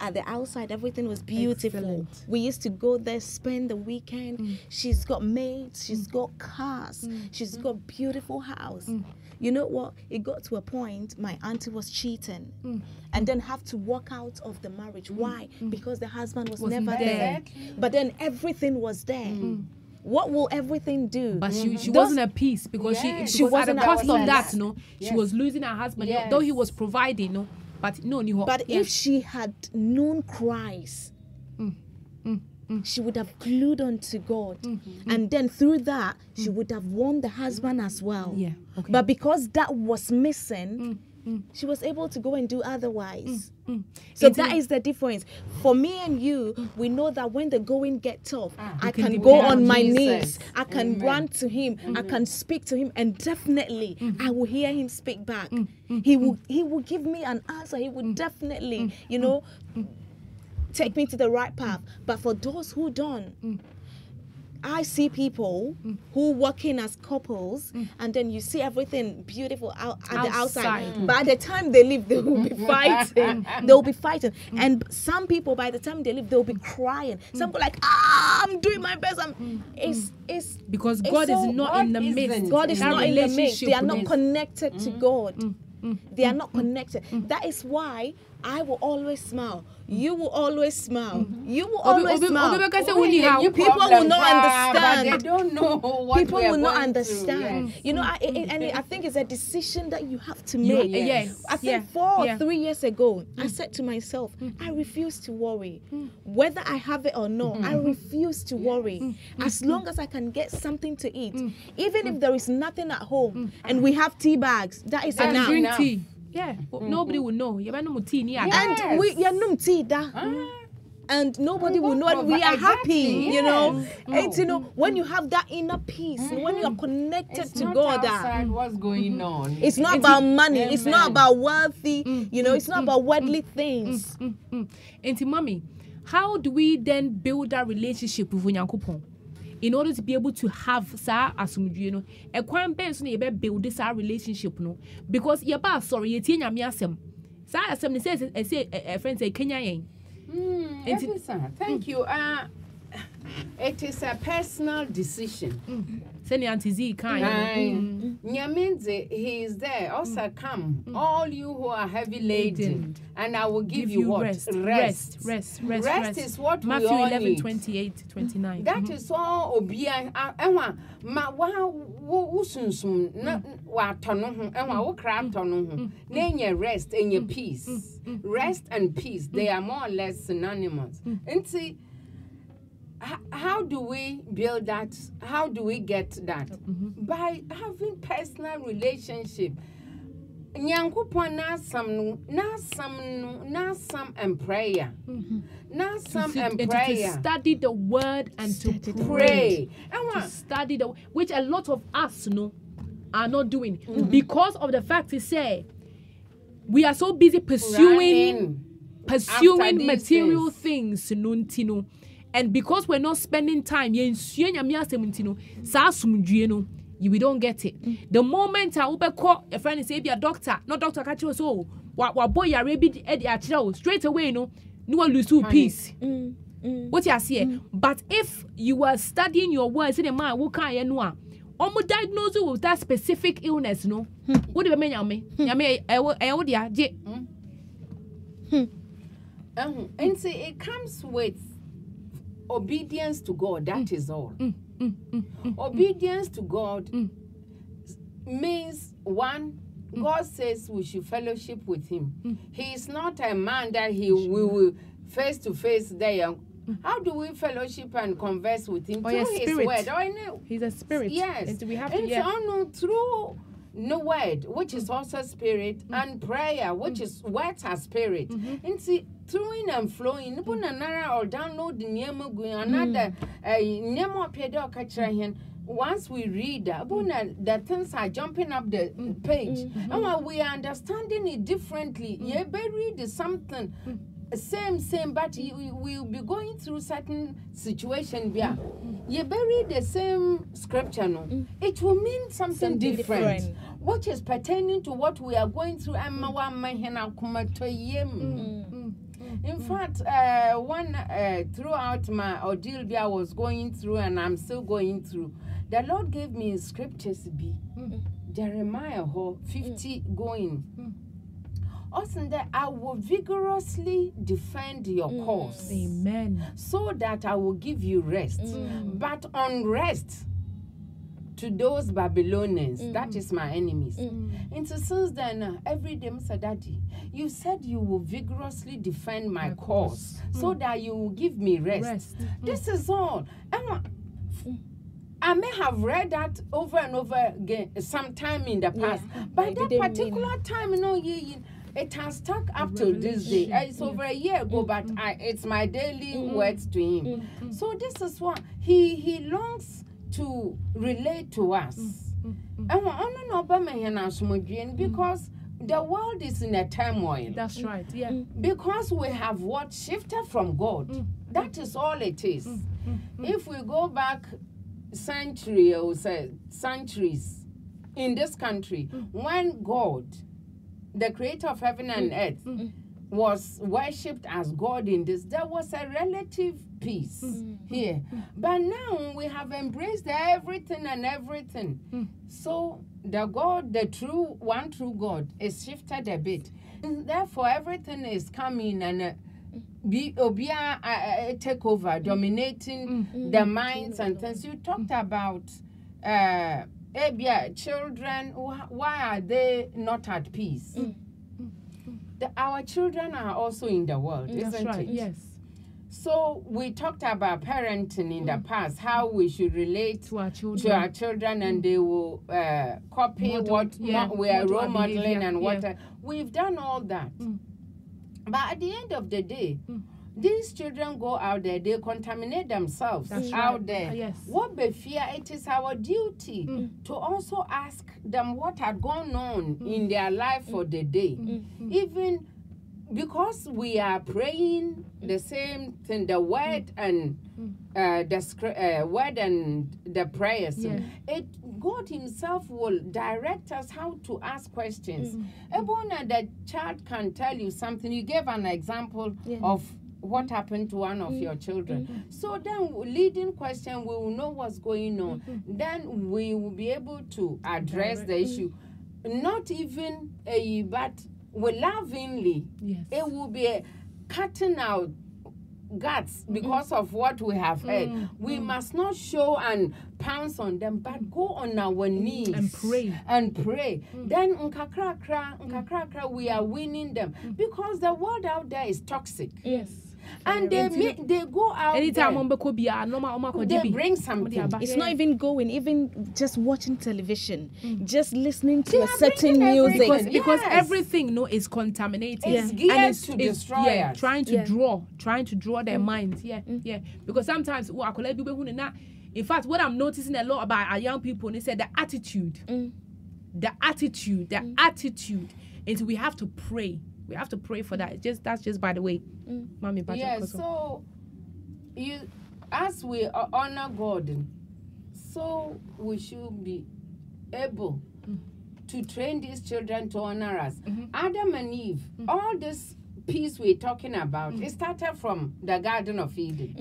At the outside, everything was beautiful. Excellent. We used to go there, spend the weekend. She's got maids, she's got cars, she's got beautiful house. You know what? It got to a point my auntie was cheating and then have to walk out of the marriage. Why? Because the husband was never there. But then everything was there. What will everything do? But she wasn't at peace because she wasn't at the cost of that, she was losing her husband, though he was providing, but no. But if she had known Christ, she would have glued on to God. And then through that, she would have won the husband as well. Yeah. Okay. But because that was missing, she was able to go and do otherwise. So that is the difference. For me and you, we know that when the going gets tough, I can go on my knees, I can run to him, I can speak to him, and definitely I will hear him speak back. He will give me an answer. He will definitely, take me to the right path. But for those who don't, I see people who working as couples, and then you see everything beautiful at the outside. By the time they leave, they will be fighting. They'll be fighting. And some people, by the time they leave, they'll be crying. Some people like, I'm doing my best. It's because God is not in the midst. God is not in the midst. They are not connected to God. They are not connected. That is why I will always smile. You will always smile. You will always smile. People will not understand. They don't know what people will not Yes. understand. And I think it's a decision that you have to make. Yes. I think 4 or 3 years ago, I said to myself, I refuse to worry. Whether I have it or not, I refuse to worry. As long as I can get something to eat. Even if there is nothing at home and we have tea bags, that is enough. Drink tea. Yeah, nobody will know. You better know tea. And we no tea and nobody will know, and we are happy, And when you have that inner peace, when you are connected to God, what's going on? It's not about money, it's not about wealthy, it's not about worldly things. Auntie Mommy, how do we then build that relationship with Onyankopon? In order to be able to have sa asumdue a kwan ben so na ye build this relationship because ye ba sorry ye tie nyame asem sa asem ne say a friend say Kenya yen thank you. It is a personal decision. Send Auntie Z kind. Nyaminze, he is there. Also come, all you who are heavy laden, and I will give you what? Rest is what Matthew we all 11, need. 28-29. That is all obia. Ewa ma wo sunsum na wa tono ho. Ewa wo kra tono ho. Na nye rest and your peace. Rest and peace, they are more or less synonymous. And see, how do we build that? How do we get that? By having personal relationship. Nyankopon na some and prayer. Na some and prayer. To study the word and to pray. To study which a lot of us are not doing because of the fact to say we are so busy pursuing material things. And because we're not spending time, we don't get it. The moment I call a friend and say, be a doctor, not doctor, catch you so, what boy are ready straight away, no lose peace. What you see? But if you are studying your words in a man, what can you know? Almost diagnose you with that specific illness, no? What do you mean, and see, it comes with obedience to God, that is all. Obedience to God means, one, God says we should fellowship with him. He is not a man that we will face to face there. How do we fellowship and converse with him? Through his word. He's a spirit. Yes. And we have through the word, which is also spirit, and prayer, which is words are spirit. And see, through and flowing, or download the another once we read the things are jumping up the page. And when we are understanding it differently, you better read something. Same, but you will be going through certain situation where you bury the same scripture. No, it will mean something different, which is pertaining to what we are going through. In fact, throughout my ordeal I was going through, and I'm still going through, the Lord gave me scriptures be Jeremiah 50 going. Also, that I will vigorously defend your cause. Amen. So that I will give you rest. But on rest, to those Babylonians. That is my enemies. And so since then, every day, Mr. Daddy, you said you will vigorously defend my cause so that you will give me rest. This is all. I may have read that over and over again sometime in the past, but that particular time, it has stuck up to this day. It's over a year ago, but it's my daily words to him. So this is what he longs to relate to us. Because the world is in a turmoil. That's right. Yeah. Because we have what shifted from God. That is all it is. If we go back centuries in this country, when God, the creator of heaven and earth, was worshipped as God in this, there was a relative peace here. But now we have embraced everything and everything. So the God, the true God, is shifted a bit. And therefore, everything is coming and take over, dominating the minds and things. You talked about children. Why are they not at peace? Our children are also in the world, isn't it? Yes. So we talked about parenting in the past, how we should relate to our children, and they will copy what we are role modeling and what we've done all that. But at the end of the day, these children go out there, they contaminate themselves out there. Yes. What be fear, it is our duty to also ask them what had gone on in their life for the day. Even because we are praying the same thing, the word and the word and the prayers. God himself will direct us how to ask questions. Ebona, the child can tell you something. You gave an example of what happened to one of your children. So then, leading question, we will know what's going on. Then we will be able to address the issue. Not even but lovingly. It will be cutting out guts because of what we have heard. We must not show and pounce on them, but go on our knees and pray. Then nkakra, we are winning them because the world out there is toxic. And they go out anytime they bring something. It's not even going, even just watching television, just listening to a certain music. Because everything is contaminated. It's geared to destroy us. Trying to draw their minds. Because sometimes in fact, what I'm noticing a lot about our young people, they said the attitude. And we have to pray. We have to pray for that. That's just by the way, Mommy. So as we honor God, so we should be able to train these children to honor us. Adam and Eve, all this peace we're talking about, it started from the Garden of Eden.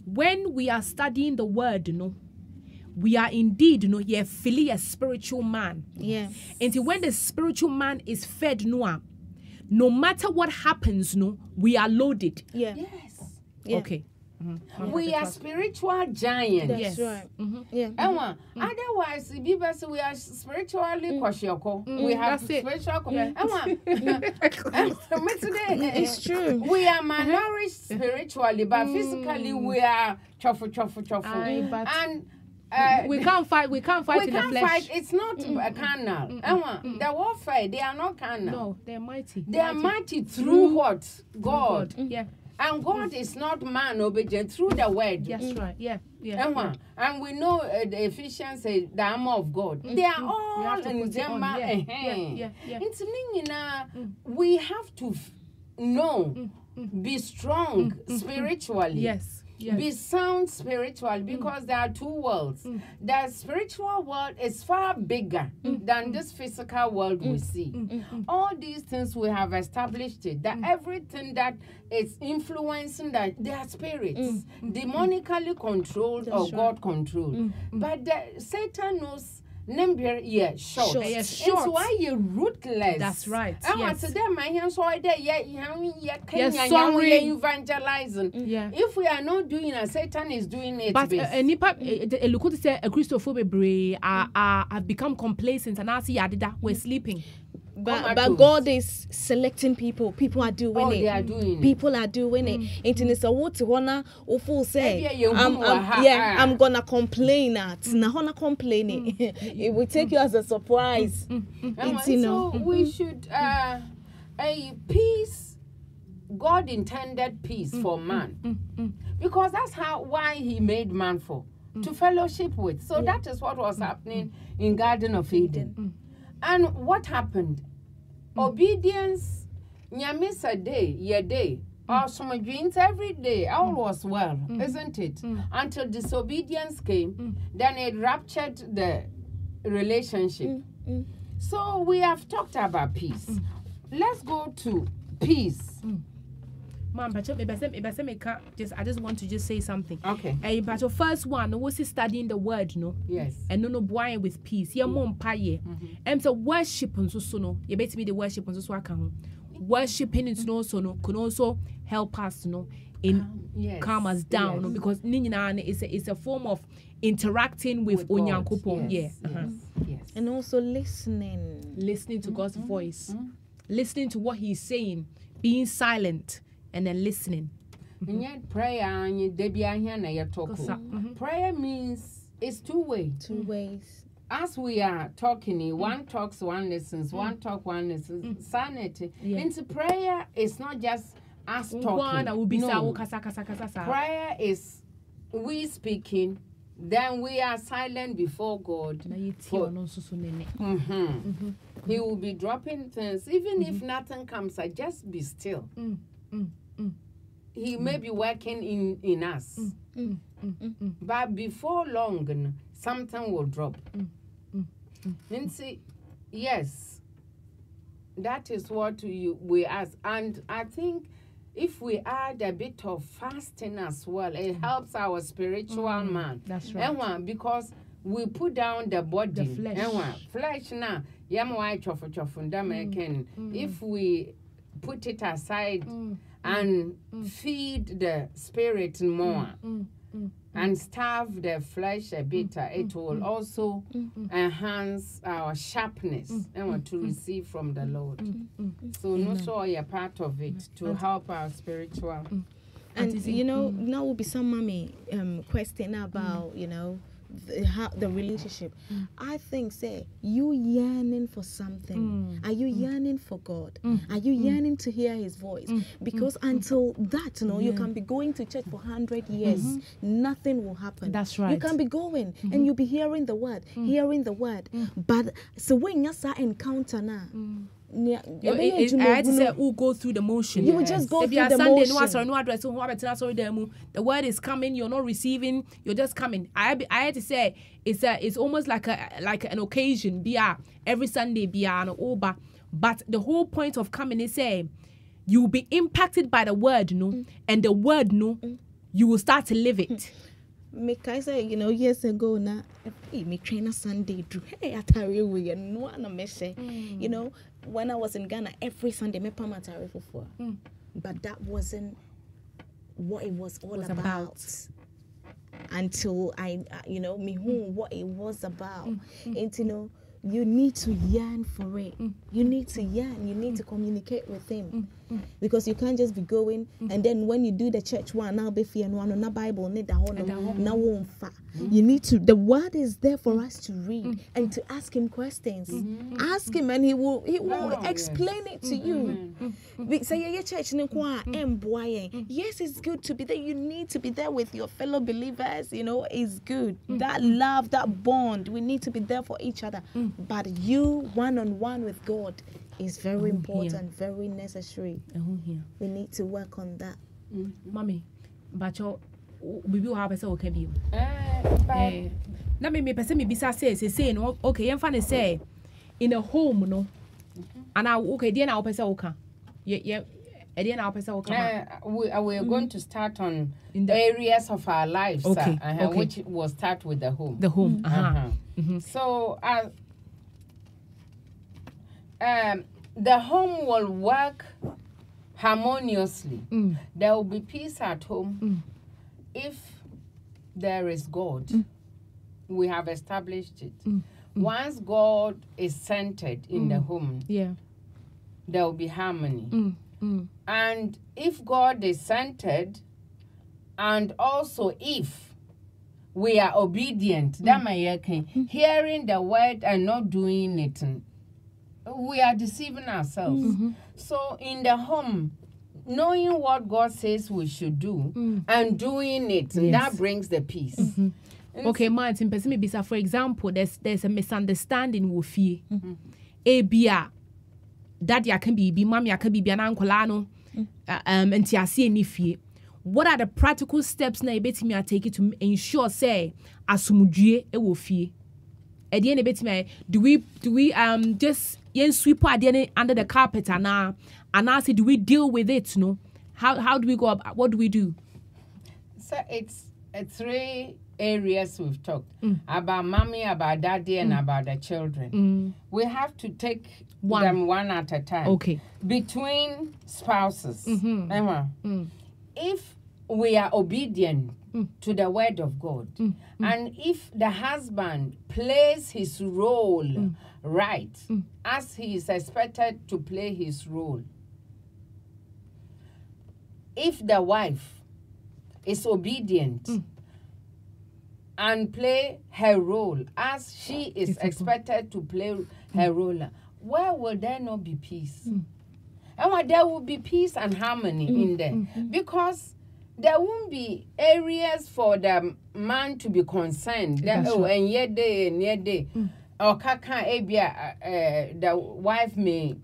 When we are studying the word, we are indeed, fully a spiritual man. Yes. And when the spiritual man is fed, no matter what happens, we are loaded. Yes. Okay. We are spiritual giants. That's right. Otherwise, we are spiritually koshioko. We have spiritual. It's true. We are malnourished spiritually, but physically we are chofu. And we can't fight in the flesh. It's not carnal. The warfare, they are not carnal. No, they're mighty. They are mighty through what? God. And God is not man obedient through the word. That's right. And we know the Ephesians say the armor of God. They are all in them. We have to know, be strong spiritually. Yes. Be sound spiritual because there are two worlds. The spiritual world is far bigger than this physical world we see. All these things we have established it, that everything that is influencing that they are spirits, demonically controlled or God controlled. But Satan knows Number short. Yes, It's why you ruthless. That's right. I want to them my hands so there sorry. evangelizing. Yeah. If we are not doing it, Satan is doing it. But nipa look what say a Christopher Bray have become complacent and I see Adida we're sleeping. But God is selecting people. People are doing it. They are doing people are doing it. It's a what wanna or say I'm gonna complain at na complaining. It will take you as a surprise. So we should a peace. God intended peace for man because that's why he made man for to fellowship with. So that is what was happening in Garden of Eden. And what happened? Obedience, nyamisa day, ye day, or some dreams every day, all was well, isn't it? Until disobedience came, then it ruptured the relationship. So we have talked about peace. Let's go to peace. Ma'am, but I just want to just say something. Okay. But your first one was studying the word, no? Yes. And no boy with peace. Yeah, mom paye. And so worship and so no. You bet me the worship and so I can. Worshiping is no so no can also help us, no, in calm us down, no, because ninina is a form of interacting with Onyankopon. Yes. And also listening to God's voice, listening to what He's saying, being silent. And then listening. And yet prayer prayer means it's two ways. As we are talking, one talks, one listens, one talk, one listens. Sanity. Into prayer is not just us talking. No. Prayer is we speaking, then we are silent before God. He will be dropping things. Even if nothing comes, I just be still. He may be working in us. But before long, something will drop. And see, yes, that is what we ask. And I think if we add a bit of fasting as well, it helps our spiritual man. That's right. Because we put down the body. The flesh now. If we put it aside and feed the spirit more and starve the flesh a bit, it will also enhance our sharpness and to receive from the Lord. So no so a part of it to help our spiritual. And you know, now will be some mommy question about the relationship. I think say you yearning for something. Are you yearning for God? Are you yearning to hear His voice? Because until that, you can be going to church for 100 years, nothing will happen. That's right. You can be going and you'll be hearing the word, but so when you start encounter now. I had to say, go through the motion. You will just go through the motion. The word is coming. You're not receiving. You're just coming. I had to say, it's almost like an occasion. Every Sunday, an Oba. But the whole point of coming is saying, you will be impacted by the word, and the word, you will start to live it. Make I say, years ago now, me train a Sunday do. Hey, I tell you, we no one message. When I was in Ghana, every Sunday, me pama tarifu for. But that wasn't what it was all about. Until I, me who what it was about. And you need to yearn for it. You need to yearn. You need to communicate with Him. Because you can't just be going and then when you do the church one, now be fear one no Bible, need the whole you need to. The word is there for us to read and to ask Him questions. Ask Him and He will explain it to you. Say your church yes, it's good to be there. You need to be there with your fellow believers. It's good. That love, that bond, we need to be there for each other. But you one-on-one with God is very important, very necessary. We need to work on that. Mommy, but your bibi ha pese o ka bi. Na me pese me bisa say no okay, yem fa ne say in a home no. And okay, there na pese o ka. Again, our person will come. We are going to start on In the areas of our lives, Okay, okay. which will start with the home. The home. So, the home will work harmoniously. There will be peace at home if there is God. We have established it. Once God is centered in the home, there will be harmony. And if God is centered, and also if we are obedient, hearing the word and not doing it, we are deceiving ourselves. So in the home, knowing what God says we should do and doing it, that brings the peace. Okay, Martin, for example, there's a misunderstanding with fear. Abia, daddy can be mommy can be an uncle and tiasi ni fear. What are the practical steps na ebeti me take it to ensure say asumudue e wo fie? At the end ebeti me do we just yen sweep under the carpet and I say do we deal with it, no? How do we go about, what do we do? So it's 3 areas we've talked about mommy, about daddy, and about the children. We have to take them one at a time. Okay. Between spouses. If we are obedient to the word of God, and if the husband plays his role right, as he is expected to play his role, if the wife is obedient and play her role as she is expected to play her role, where will there not be peace? And there will be peace and harmony in there, because there won't be areas for the man to be concerned. And yet they or kaka ebia the wife may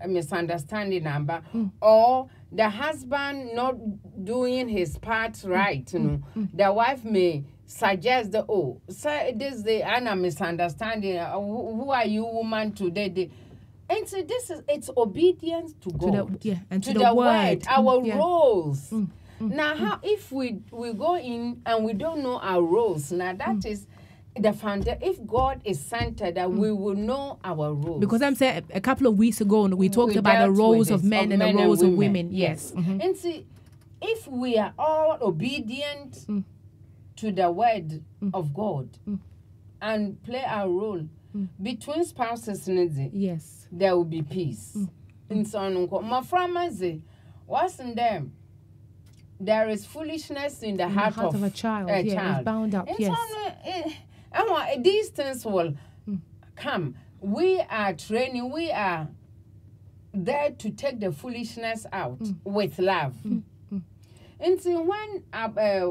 misunderstanding number, or the husband not doing his part right. The wife may suggest that, oh, sir, this the Anna misunderstanding. Who are you, woman, today? And so it's obedience to God, and to the word, our roles. Now, how if we go in and we don't know our roles? Now that is the foundation. If God is centered, that we will know our roles. Because I'm saying a couple of weeks ago we talked about the roles of men and the roles of women. Yes. And see, if we are all obedient to the word of God and play our role between spouses, yes, there will be peace. And so, my friend, what's in them? There is foolishness in the heart of a child. It's bound up. And yes. So, these things will come. We are training. We are there to take the foolishness out with love. And so when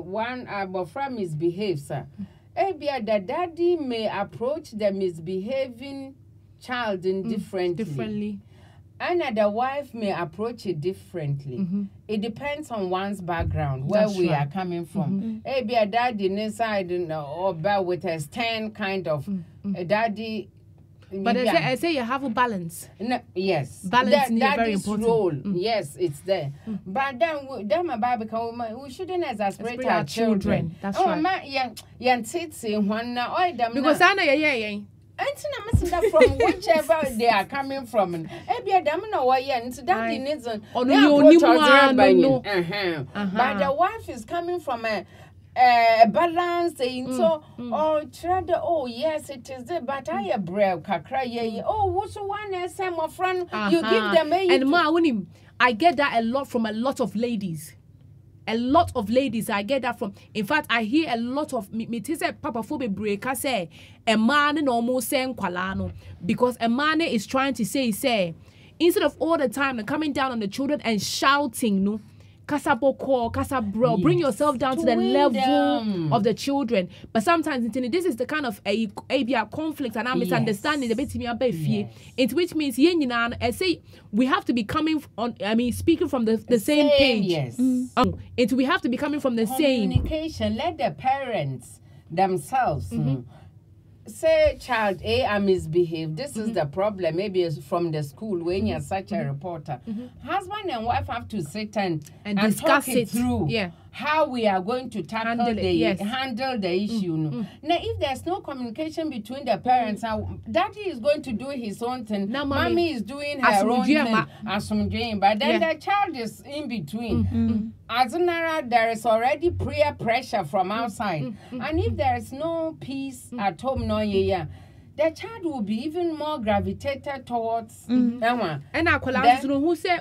one friend misbehaves, the daddy may approach the misbehaving child differently. And the wife may approach it differently. It depends on one's background, where we are coming from. Maybe a daddy inside or with a stern kind of a daddy. But I say you have a balance. No, yes. Balance is very important. Role, yes, it's there. But then my Bible, we shouldn't exasperate our children. That's right. Because I know, and from whichever they are coming from, but the wife is coming from a balance, so oh yes, it is there, but I a brave kakra what's one some of friend you give them and Mmaa, I get that a lot from a lot of ladies. A lot of ladies, I get that from. In fact, I hear a lot of me say papa phobe break. I say a man almost saying kwalano because a man is trying to say instead of all the time coming down on the children and shouting, no, kasaboko, kasabro, bring yourself down to the level of the children. But sometimes this is the kind of a conflict and misunderstanding the bit me into which means I say we have to be coming on. I mean, speaking from the same page. Yes. We have to be coming from the same communication. Let the parents themselves say child A are misbehaved, this is the problem. Maybe it's from the school when you're such a reporter. Husband and wife have to sit and discuss talk it through. Yeah. How we are going to tackle handle the issue. Now, if there's no communication between the parents, daddy is going to do his own thing. Now, mommy is doing her own thing. But then the child is in between. As an era, there is already peer pressure from outside. And if there is no peace at home, the child will be even more gravitated towards and who say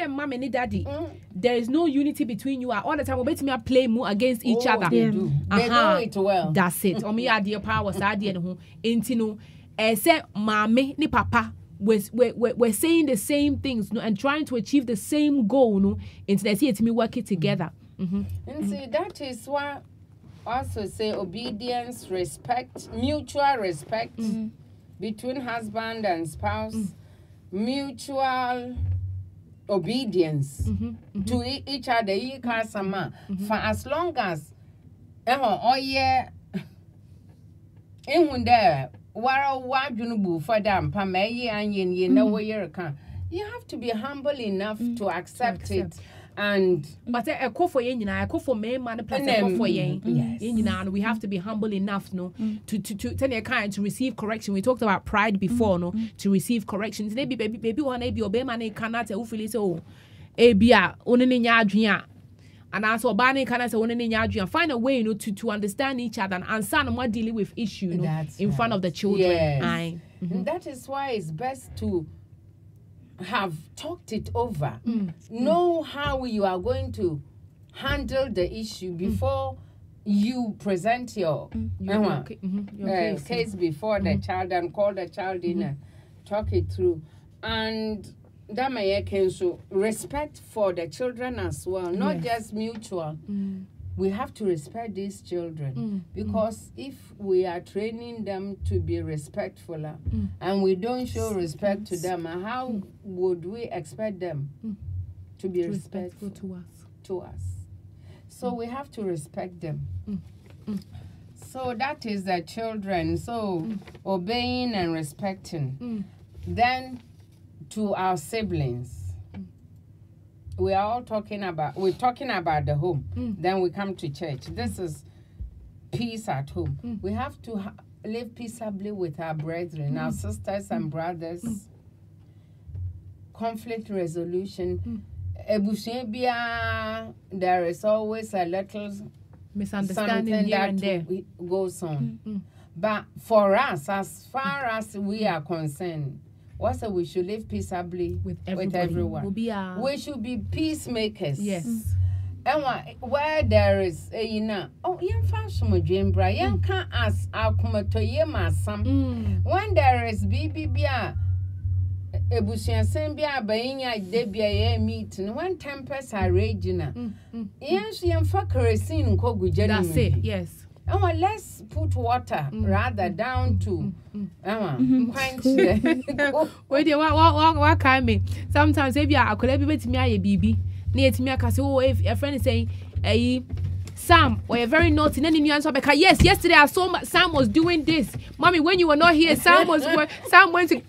mommy and daddy, there is no unity between you. All the time we me play more against each other. They do. They know it well. That's it. Or me idea power sadi and who intino say mommy ni papa we're saying the same things, no, and trying to achieve the same goal, no, into see it me working together. And see, that is why also say obedience, respect, mutual respect between husband and spouse, mutual obedience to each other. For as long as you have to be humble enough to accept it. And but a call for yen, I call for me man plus a call for yen. And we have to be humble enough, no, to tell your kind to receive correction. We talked about pride before, no, to receive corrections. Maybe baby one maybe obey man cannot say so abia only nyadria. And also bani cannot say only nyadria. Find a way, you know, to understand each other and son more dealing with issue, you know, in front of the children. Yes. That is why it's best to have talked it over, know how you are going to handle the issue before you present your case before the child and call the child in and talk it through. And that may also respect for the children as well, not just mutual. We have to respect these children because if we are training them to be respectful and we don't show respect to them, how would we expect them to be respectful to us? So we have to respect them. So that is the children. So obeying and respecting. Then to our siblings. We're talking about the home. Then we come to church. This is peace at home. We have to live peaceably with our brethren, our sisters and brothers. Conflict resolution. There is always a little misunderstanding here and there goes on. But for us, as far as we are concerned, also, we should live peaceably with everyone. We should be peacemakers. Yes. And where there is a young fashion Jimbra, young can ask our Kumatoyema some. When there is BBBA, Ebusian Sembia, Baina, Debia meeting, when tempers are raging. Yes, young fucker seen Kogu That's it, yes. Let's put water rather down to quench the. Wait, what can me? Sometimes if you are could be me a baby near to me, I say, oh, if a friend is saying, hey, Sam, or you're very naughty, then you answer because yes, yesterday I saw Sam was doing this. Mommy, when you were not here, Sam went to.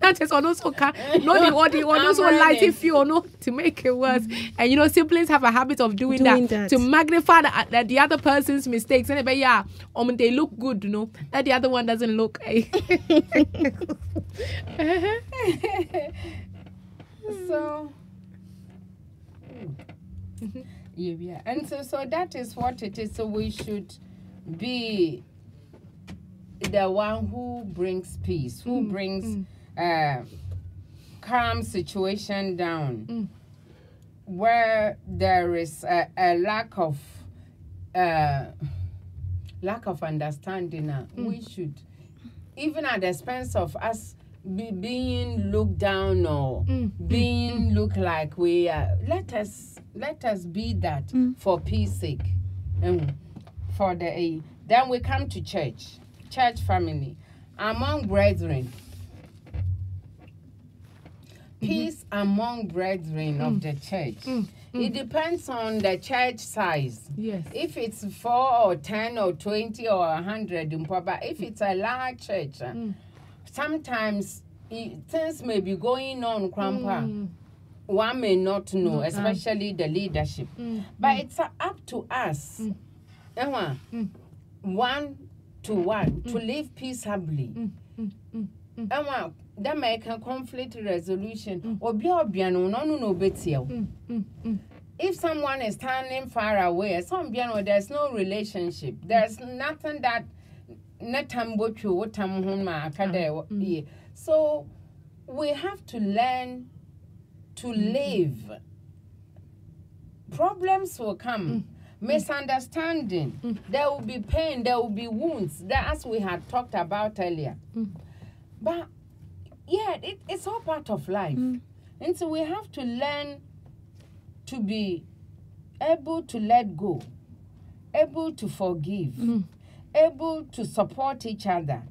That is also no the also lighting fuel no to make it worse. And you know, siblings have a habit of doing that to magnify the other person's mistakes. And they look good, you know, that the other one doesn't look. So yeah. And so that is what it is. So we should be the one who brings peace, who brings calm situation down. Where there is a lack of understanding, we should, even at the expense of us being looked down or being looked like we are, let us be that for peace sake. For the then we come to church family, among brethren. Peace among brethren of the church It depends on the church size. Yes. If it's 4 or 10 or 20 or 100, but if it's a large church, sometimes things may be going on, Grandpa. One may not know, especially the leadership. But it's up to us, 1-to-1, to live peaceably. That make a conflict resolution. If someone is standing far away, there's no relationship. There's nothing that so we have to learn to live. Problems will come. Misunderstanding. There will be pain. There will be wounds. As we had talked about earlier. But yeah, it's all part of life. And so we have to learn to be able to let go, able to forgive, able to support each other,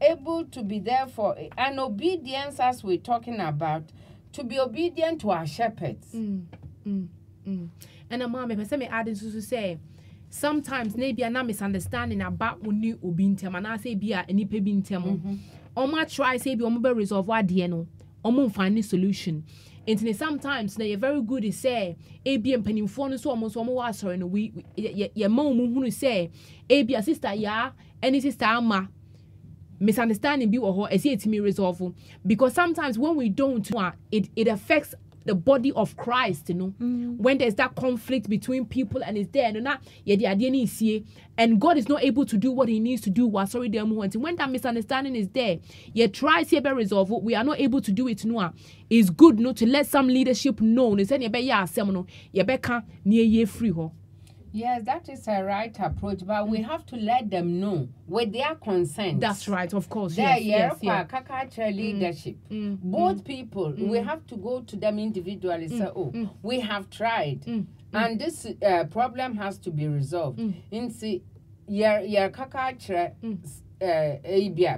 able to be there for an obedience, as we're talking about, to be obedient to our shepherds. And a mom, if I adding to say, sometimes maybe a misunderstanding about when obintem and I say be a nipe bintem. Oma try say be omo resolve what no. Omo find a solution. And sometimes they are very good to say AB and pennyfo no so almost omo sorry no we ye mom who say AB a sister ya any sister ama misunderstanding be or as it me resolve because sometimes when we don't it affects the body of Christ, you know, when there's that conflict between people and it's there, and God is not able to do what he needs to do. When that misunderstanding is there, you try to resolve it, we are not able to do it. It's good not to let some leadership know. Yes, that is a right approach, but we have to let them know with their consent. That's right, of course. Yes. Leadership. Both people, we have to go to them individually. Say, we have tried, and this problem has to be resolved. In see, your kaka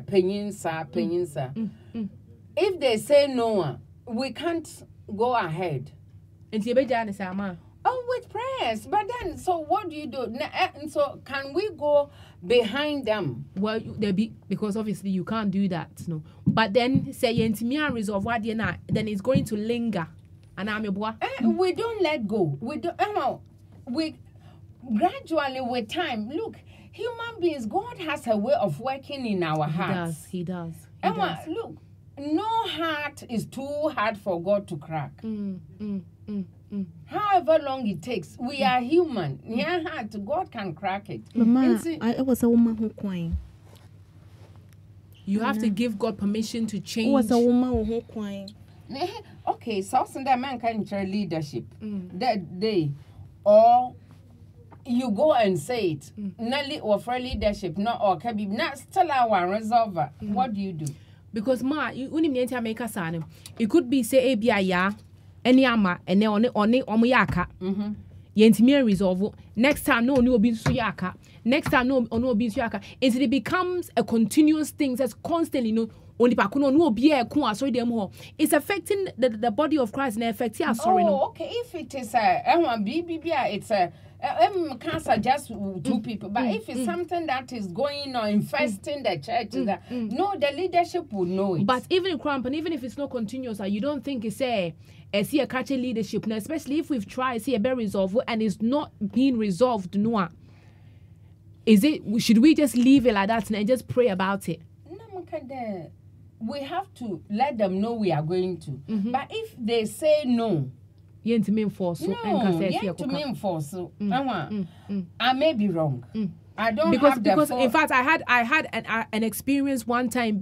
penyinsa. If they say no, we can't go ahead. Oh, with prayers. But then, so what do you do? And so, can we go behind them? Well, there be because obviously you can't do that, no. But then, say intimate resolve what you not, then it's going to linger. And I'm a boy. We don't let go. We don't. We gradually with time. Look, human beings. God has a way of working in our hearts. He does. Look, no heart is too hard for God to crack. However long it takes, we are human. God can crack it. Mmaa, I was a woman who crying. You have to give God permission to change. I was a woman who crying. Okay, so the man can share leadership that day, or you go and say it. Nelly or for leadership, not or can be not still our resolver. What do you do? Because ma, you only need to make a sign. It could be say ABIA. Any ama and then on yaka. Yentime resolve. Next time no obi nso yaka. Next time no obi nso yaka. Until it becomes a continuous thing that's constantly no only pakuno no obi e ko asori dem ho. It's affecting the body of Christ and affecting us sorry no. Okay, if it is a it's a can't suggest 2 people, but if it's something that is going on infesting the church, no, the leadership will know it. But even in Cramp, and even if it's not continuous, you don't think it's a catchy leadership now, especially if we've tried see a better resolve and it's not being resolved. No, should we just leave it like that and just pray about it? No, we have to let them know we are going to. But if they say no. No, to mean force. I may be wrong. I don't because in fact I had an experience one time.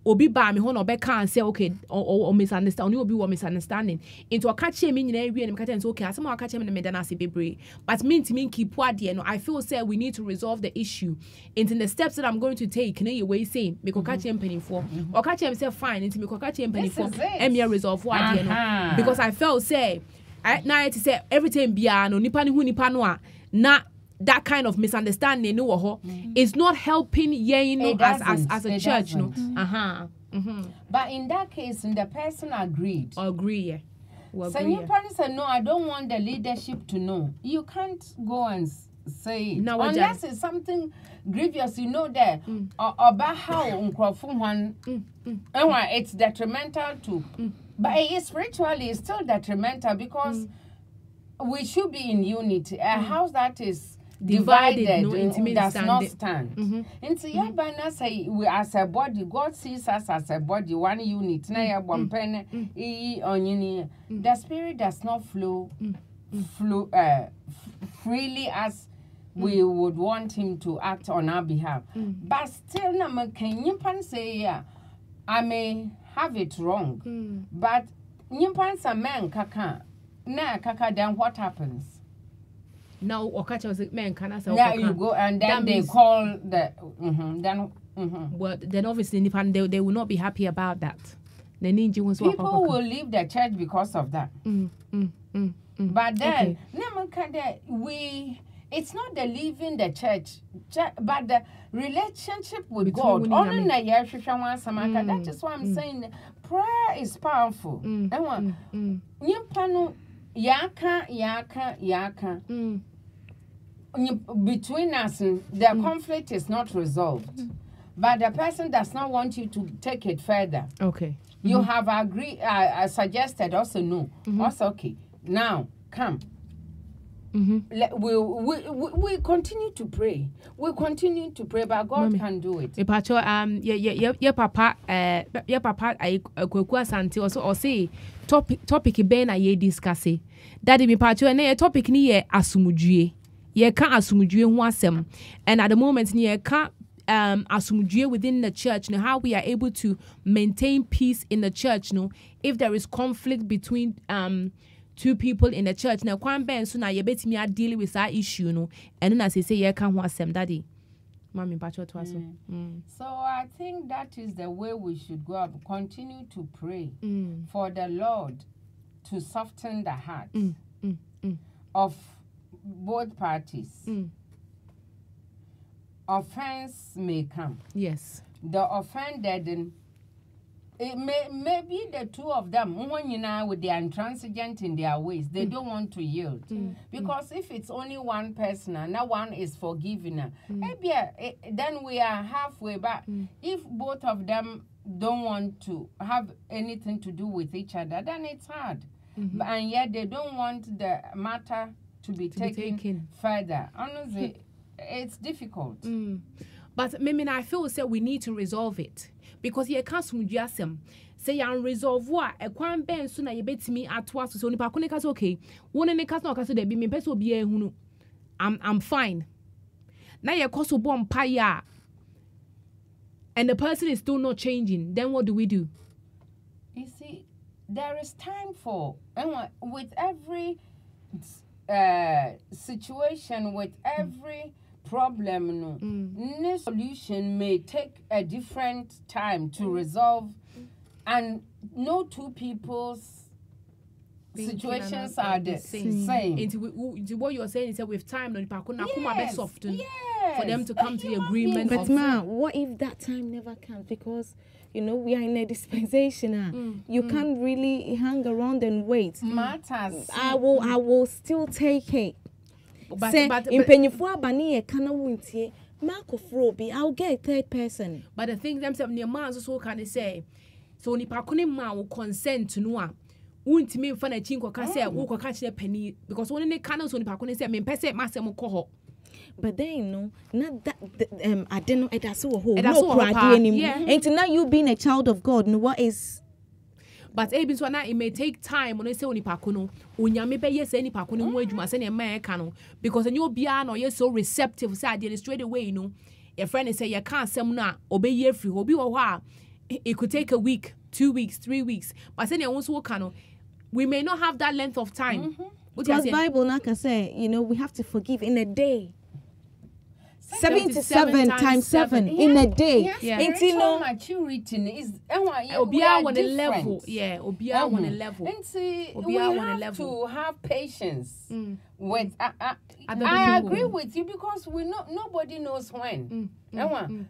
Obi ba me ho no be can say okay or misunderstand obi wo misunderstanding into a catch me nyina wie and me say okay asem catch me me dana se bebre but me keep ade no I feel say we need to resolve the issue into the steps that I'm going to take na you way saying me ko catch empany for or catch me say fine into me ko catch empany for and me resolve ade no because I felt say na it say every time bia no nipa ni hu nipa no a na that kind of misunderstanding no is not helping as a church no but in that case the person agreed agree So your parents say, no, I don't want the leadership to know. You can't go and say it. No, unless it's something grievous, you know that. Or about how it's detrimental to. But spiritually, it's still detrimental because we should be in unity. A house that is divided does not stand. And so, say we as a body, God sees us as a body, one unit. The spirit does not flow freely as we would want him to act on our behalf. But still, can you say, I may have it wrong, but you a man kaka. Na kaka, then what happens? Now, Okacha was man can I say? There you go, and then they call the Well, then obviously, they will not be happy about that. The ninja was people will leave the church because of that. But then, it's not the leaving the church, but the relationship with God. That is why I'm saying prayer is powerful. Yaka. Between us, the conflict is not resolved. But the person does not want you to take it further. Okay. You have agreed, suggested also no. Also okay. Now, come. We continue to pray. We continue to pray, but God can do it. Your papa, I santi also or say topic ben I discuss. Daddy me pacho and topic ni asumudue. Ye can't asumudue wasem. And at the moment ye can't asumudue within the church. Now how we are able to maintain peace in the church. No, if there is conflict between two people in the church. Now kwan ben so na ye betimi a deal with that issue no. And then as I say ye can't wasem daddy. Mommy pacho to us. So I think that is the way we should go up. Continue to pray for the Lord to soften the heart of both parties. Offense may come. Yes. The offended, it may be the two of them, with their intransigent in their ways. They don't want to yield. Because if it's only one person and no one is forgiving, maybe then we are halfway back. If both of them don't want to have anything to do with each other, then it's hard. And yet they don't want the matter to be taken further. Honestly, it's difficult. But I feel say we need to resolve it. Because you can't say you resolve what a quan ben soon I bet me at once so nipa konekas okay. One in the castle there be me person be I'm fine. Now you cost bomb paya and the person is still not changing. Then what do we do? You see, there is time for with every situation, with every problem, no solution may take a different time to resolve, and no two people's situations are the same. Into what you're saying is that with time, for them to come to the agreement. But Ma, what if that time never comes? Because we are in a dispensation. You can't really hang around and wait. Matters. I will still take it. But in Penifua Bani, I'll get a third person. But the thing themselves near Mars also can say, so Nipakuni Ma will consent to Noah. Won't me for a chinko can say, who can catch a penny because when they cannot on Pakuni say, me pese Massimo Coho. But then, not that I don't know, that's so whole. No anymore. And now you being a child of God, what is. But it may take time when they say only pakuno, when you may yes any pakuno wage must send a man cano because a new piano you're so receptive side straight away, your friend is say you can't say na obey ye free hobby or while it could take a week, 2 weeks, 3 weeks, but then you also cano. We may not have that length of time. Because Bible, like I say, we have to forgive in a day. 77 times 7 in a day. Yes, Yeah. spiritual maturity is Obia on a level. Yeah, Obia on a level. And see, we Obia on a have level. to have patience with. Other I people. agree with you because we know nobody knows when.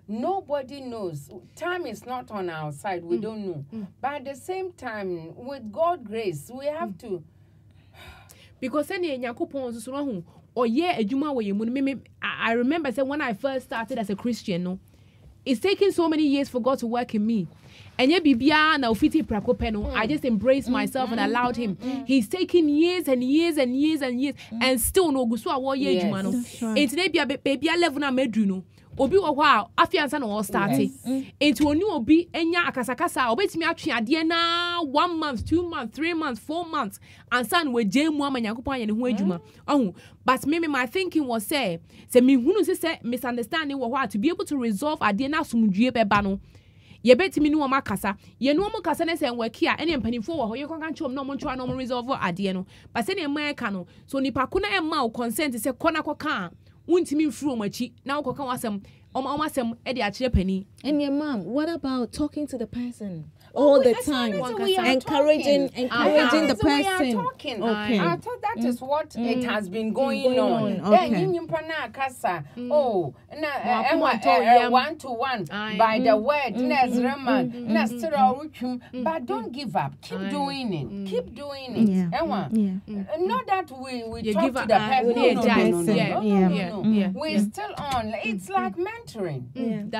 Nobody knows. Time is not on our side. We don't know. But at the same time, with God's grace, we have to. Because any Yakupon so no or yeah adwuma wo yemu. I remember say when I first started as a Christian, no, it's taken so many years for God to work in me. And yeah, bibia na ofiti prakope no, I just embraced myself and allowed him. He's taken years and years and years and years and still no guso awo ye adwuma no. And today bia level na medru no. Obi wo hwa afiansa na wo start. Enti oni obi enya akasakasa obetimi atwe ade na 1 month, 2 months, 3 months, 4 months and san we jemu ama Nyankopon anye ne ho adwuma. But me my thinking was say me hunu say misunderstanding wo hwa to be able to resolve ade na sumdue beba no. Ye betimi no ma kasa ye no mo kasa na se enwaki a ene mpanimfo wo ho ye konka nchom no mo ntwa no mo resolve ade no. But say ne eka no so nipa ko na emma o consent say kona koka untimi mfuru omachi na ukoka wasem omasem e de akire pani. And your mom, what about talking to the person all the time, encouraging the person? Talking. Okay. I thought that is what it has been going on. Okay. Then oh, one to one by the word, but don't give up. Keep doing it. Keep doing it. Not that we talk to the person. No. We're still on. It's like mentoring.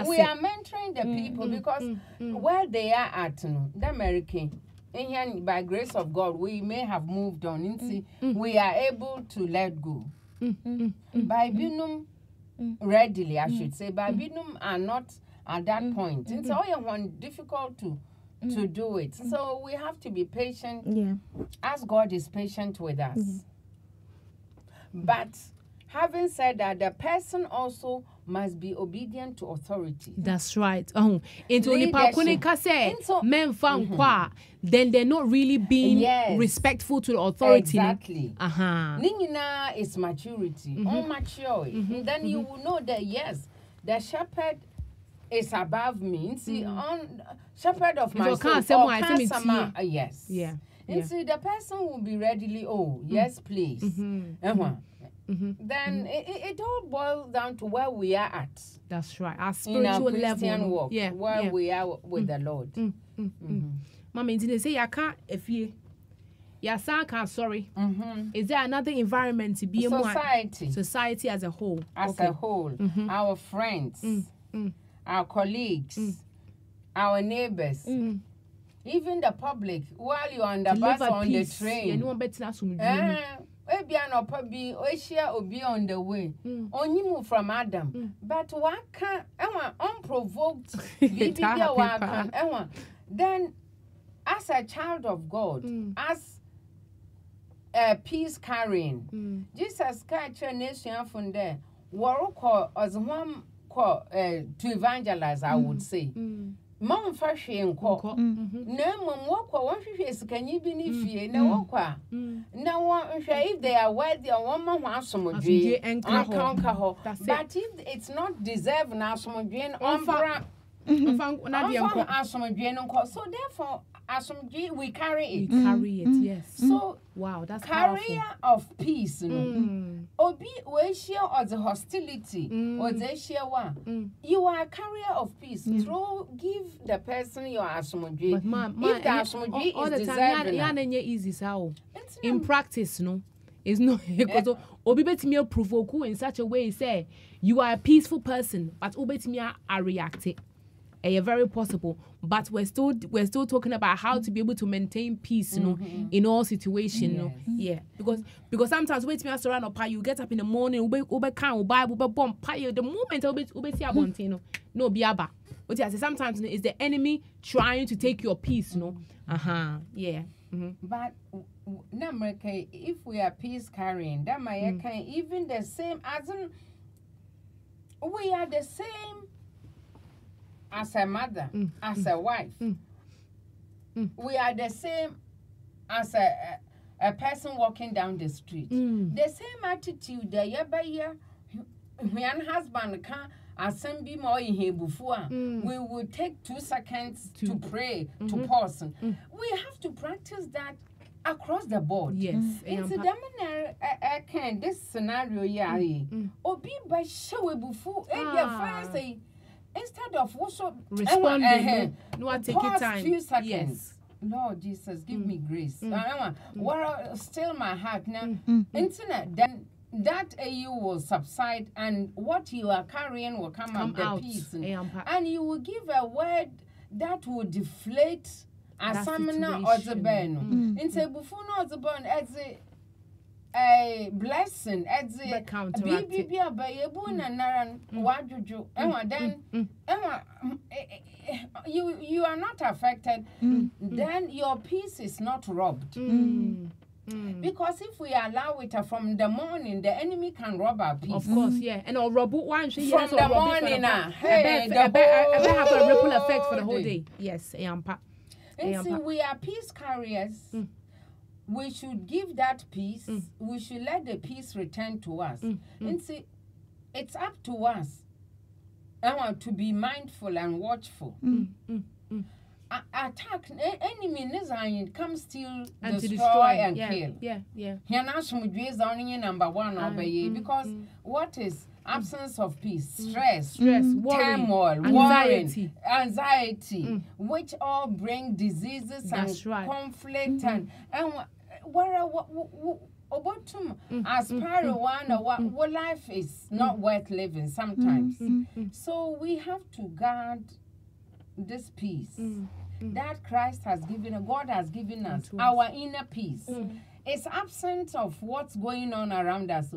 We are mentoring the people because where they are at, the American, and by grace of God, we may have moved on. We are able to let go. By binum readily, I should say. By binum are not at that point. It's all difficult to do it. So we have to be patient. As God is patient with us. But having said that, the person also must be obedient to authority. That's right. Into nipa kunika say men fan kwa, then they're not really being respectful to the authority. Exactly. Ningina is maturity. Mature. Then you will know that yes, the shepherd is above me. See, on shepherd of my soul. Yes. Yeah. And see, the person will be readily. Oh, yes, please. Then it all boils down to where we are at. That's right. Our spiritual in our Christian level. walk, where we are with the Lord. Mama, they say you can't if you sorry. Is there another environment to be in society as a whole? As a whole. Our friends, our colleagues, our neighbors, even the public, while you're on the bus or on the train. Obi on the way. Only move from Adam. But what can unprovoked then as a child of God, as a peace carrying, Jesus catch a nation from there. Waroko as one to evangelize, I would say. Mom fashion call. No, mom walk one fish can you be nifie? No walk. No one if they are worthy or one man wants some and conquer her. But if it's not deserved now, some drain on for so therefore, as we carry it. Yes. So wow, that's carrier of peace. Obi we share or the hostility or the share one. You are a carrier of peace. Give the person your asomdwe. If the asomdwe is deserving, easy sao. In practice, no, it's not because obi betimi provoke in such a way say you are a peaceful person, but obi betimi are reacting. Very possible, but we're still talking about how to be able to maintain peace, you know, in all situations, you know? Because sometimes wait me around up, you get up in the morning, ube can Bible, bomb pie. The moment ube see about no biaba. But yes, sometimes it's the enemy trying to take your peace, you know? But if we are peace carrying, that might even the same as in we are the same. As a mother, as a wife, we are the same as a person walking down the street. The same attitude that year by year, when husband can assembly more in Hebufua, we will take 2 seconds to pray, to pause. We have to practice that across the board. Yes. It's a can this scenario yari. Obi ba show bufu first say instead of also responding, no take your time. Few seconds. Yes. Lord Jesus, give me grace. What still my heart now. Internet then that AU will subside and what you are carrying will come out the peace. And you will give a word that will deflate a seminar or the ben. In say bufuno or the ben as a blessing as a BBB by a boon and naran wajuju. And then you are not affected, then your peace is not robbed. Because if we allow it from the morning, the enemy can rob our peace. Of course, yeah. And I'll rob one from the morning. Hey, have a ripple effect for the whole day. Yes, and see, we are peace carriers. We should give that peace. We should let the peace return to us. And see, it's up to us. I want to be mindful and watchful. Attack enemy comes still and destroy and kill. Yeah. Here now some is only number 1 obey because what is absence of peace, stress, turmoil, anxiety, which all bring diseases and conflict and as part of what life is not worth living sometimes. So we have to guard this peace that Christ has given, God has given us, our inner peace. It's absent of what's going on around us.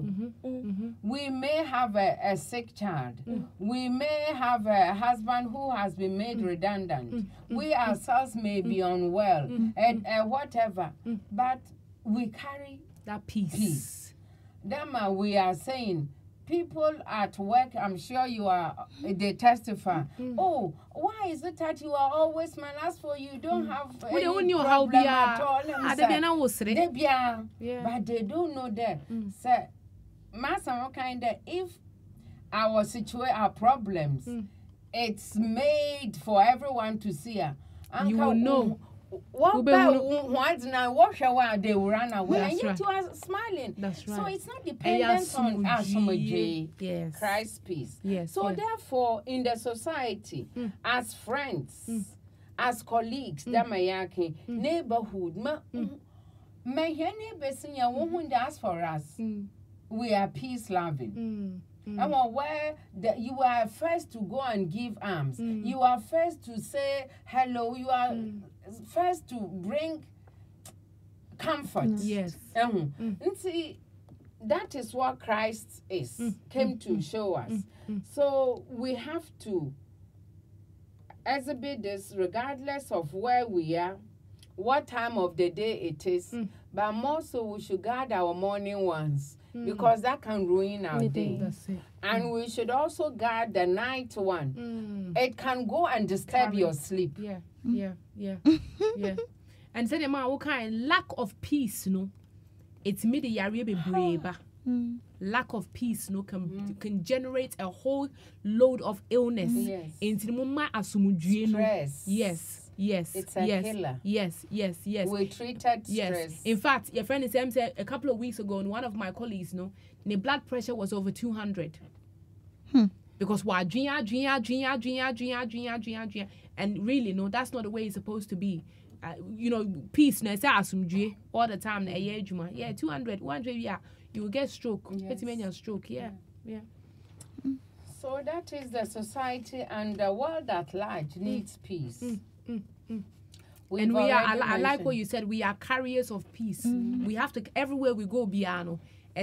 We may have a sick child. We may have a husband who has been made redundant. We ourselves may be unwell and whatever, but we carry that peace. Then we are saying, people at work, I'm sure you are, they testify. Oh, why is it that you are always man? As for you don't have any problem at all. But they don't know that. So, Master, kind of, if our problems, it's made for everyone to see. You will know. What once now wash away they will run away and yet you are smiling. That's right. So it's not dependent on Asumuji, yes. Christ's peace. Yes. So therefore in the society, as friends, as colleagues, neighborhood, that's for us. We are peace loving. And where you are first to go and give arms. You are first to say hello. You are first to bring comfort. Yes. And see, that is what Christ came to show us. So we have to exhibit this regardless of where we are, what time of the day it is, but more so we should guard our morning ones. Because that can ruin our day. That's it. And we should also guard the night one. It can go and disturb your sleep. Yeah. And say, Mmaa, what kind lack of peace, no? It's me the yari be brave. Lack of peace, no, can generate a whole load of illness. Yes. Stress. Yes. It's a killer. Yes. We treated stress. Yes. In fact, your friend said a couple of weeks ago, and one of my colleagues, the blood pressure was over 200. Because why? And really, no, that's not the way it's supposed to be. Peace, all the time. Yeah, 200, 100, yeah. You will get stroke. Yes. Stroke, yeah. So that is the society, and the world at large needs peace. And we are, I like what you said, we are carriers of peace. We have to, everywhere we go, biano. So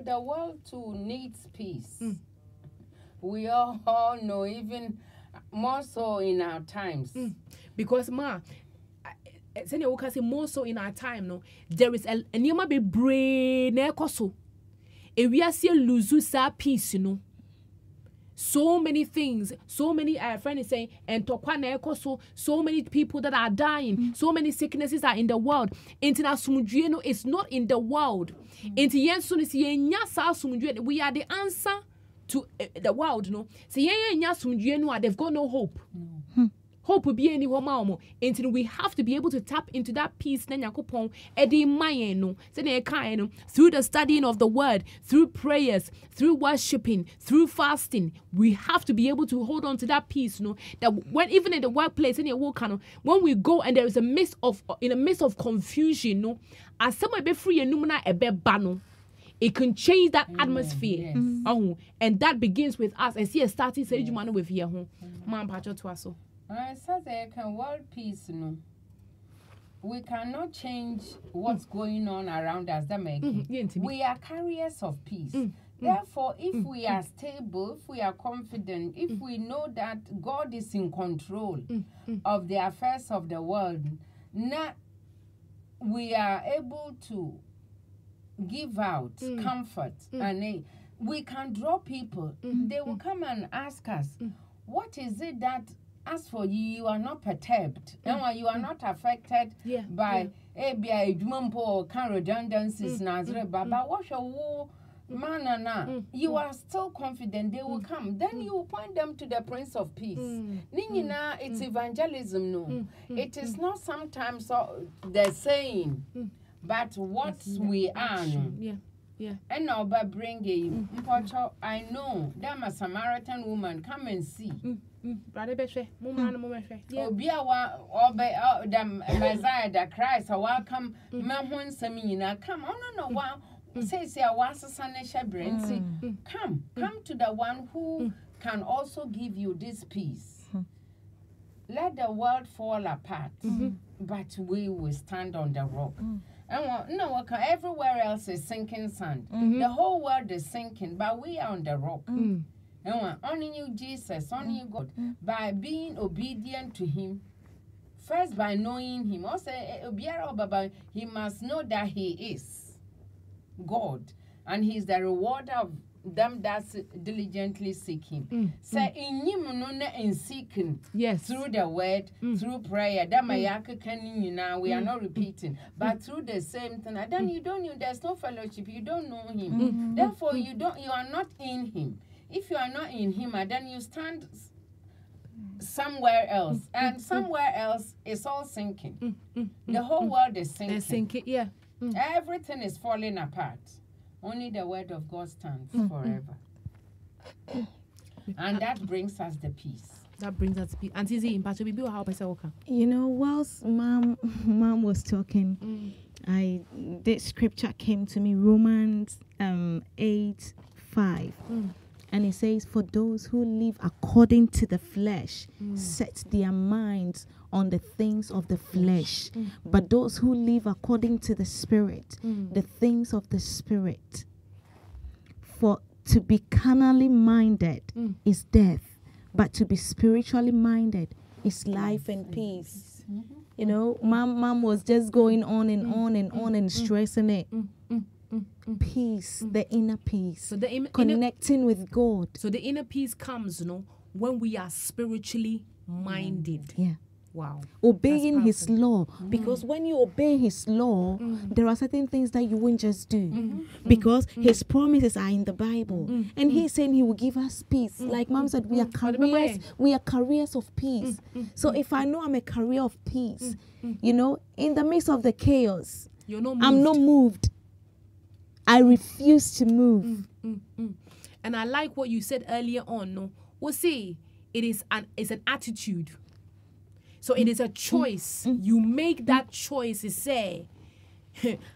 the world too needs peace. We all know, even more so in our times. Because more so in our time, no, there is a niyama be brain ekoso. E we are see lose sa peace, so many things, so many friend is saying, and so many people that are dying, so many sicknesses are in the world. International is not in the world. We are the answer to the world, no. Say they've got no hope. Hope will be any woman until we have to be able to tap into that peace through the studying of the word, through prayers, through worshiping, through fasting. We have to be able to hold on to that peace, no, that when even in the workplace, in your work, when we go and there is a midst of confusion, no, as someone be free and numana a bano. It can change that atmosphere. Yes. And that begins with us. And see a starting stage with here. Man, Pacho to us. So there can world peace, no. We cannot change what's going on around us. We are carriers of peace. Therefore, if we are stable, if we are confident, if we know that God is in control of the affairs of the world, now we are able to give out comfort and we can draw people. They will come and ask us, what is it that as for you, you are not perturbed. You are not affected by redundancies. But what shall you are still confident they will come. Then you will point them to the Prince of Peace. It's evangelism, no. It is not sometimes the saying, but what we are. And now by bringing, I know that a Samaritan woman come and see. Brother Obia the Messiah, the Christ, welcome. Mahon Samina, come on, no, wow. Says I was a son come to the one who can also give you this peace. Let the world fall apart, but we will stand on the rock. And no, everywhere else is sinking sand. The whole world is sinking, but we are on the rock. And only you, Jesus, only you, God, by being obedient to Him. First, by knowing Him. Also, He must know that He is God, and He is the rewarder of them that diligently seek Him. Say in Him in seeking, through the word, through prayer. That we are not repeating, but through the same thing. And then you don't know. There's no fellowship. You don't know Him. Therefore, you are not in Him. If you are not in Him, then you stand somewhere else, and somewhere else is all sinking. The whole world is sinking. Everything is falling apart. Only the word of God stands forever. And that brings us the peace. That brings us peace. And you know, whilst mom was talking, this scripture came to me, Romans 8:5. And it says, for those who live according to the flesh, set their minds on the things of the flesh. But those who live according to the Spirit, the things of the Spirit. For to be carnally minded is death, but to be spiritually minded is life and peace. You know, mom was just going on and on and on and stressing it. Peace, the inner peace, so the connecting with God. So the inner peace comes, when we are spiritually minded. Wow. Obeying His law. Because when you obey His law, there are certain things that you won't just do. Because His promises are in the Bible. And He's saying He will give us peace. Like Mom said, we are carriers of peace. So if I know I'm a carrier of peace, you know, in the midst of the chaos, I'm not moved. I refuse to move. And I like what you said earlier on. No, we'll see. It's an attitude. So it is a choice. You make that choice. You say,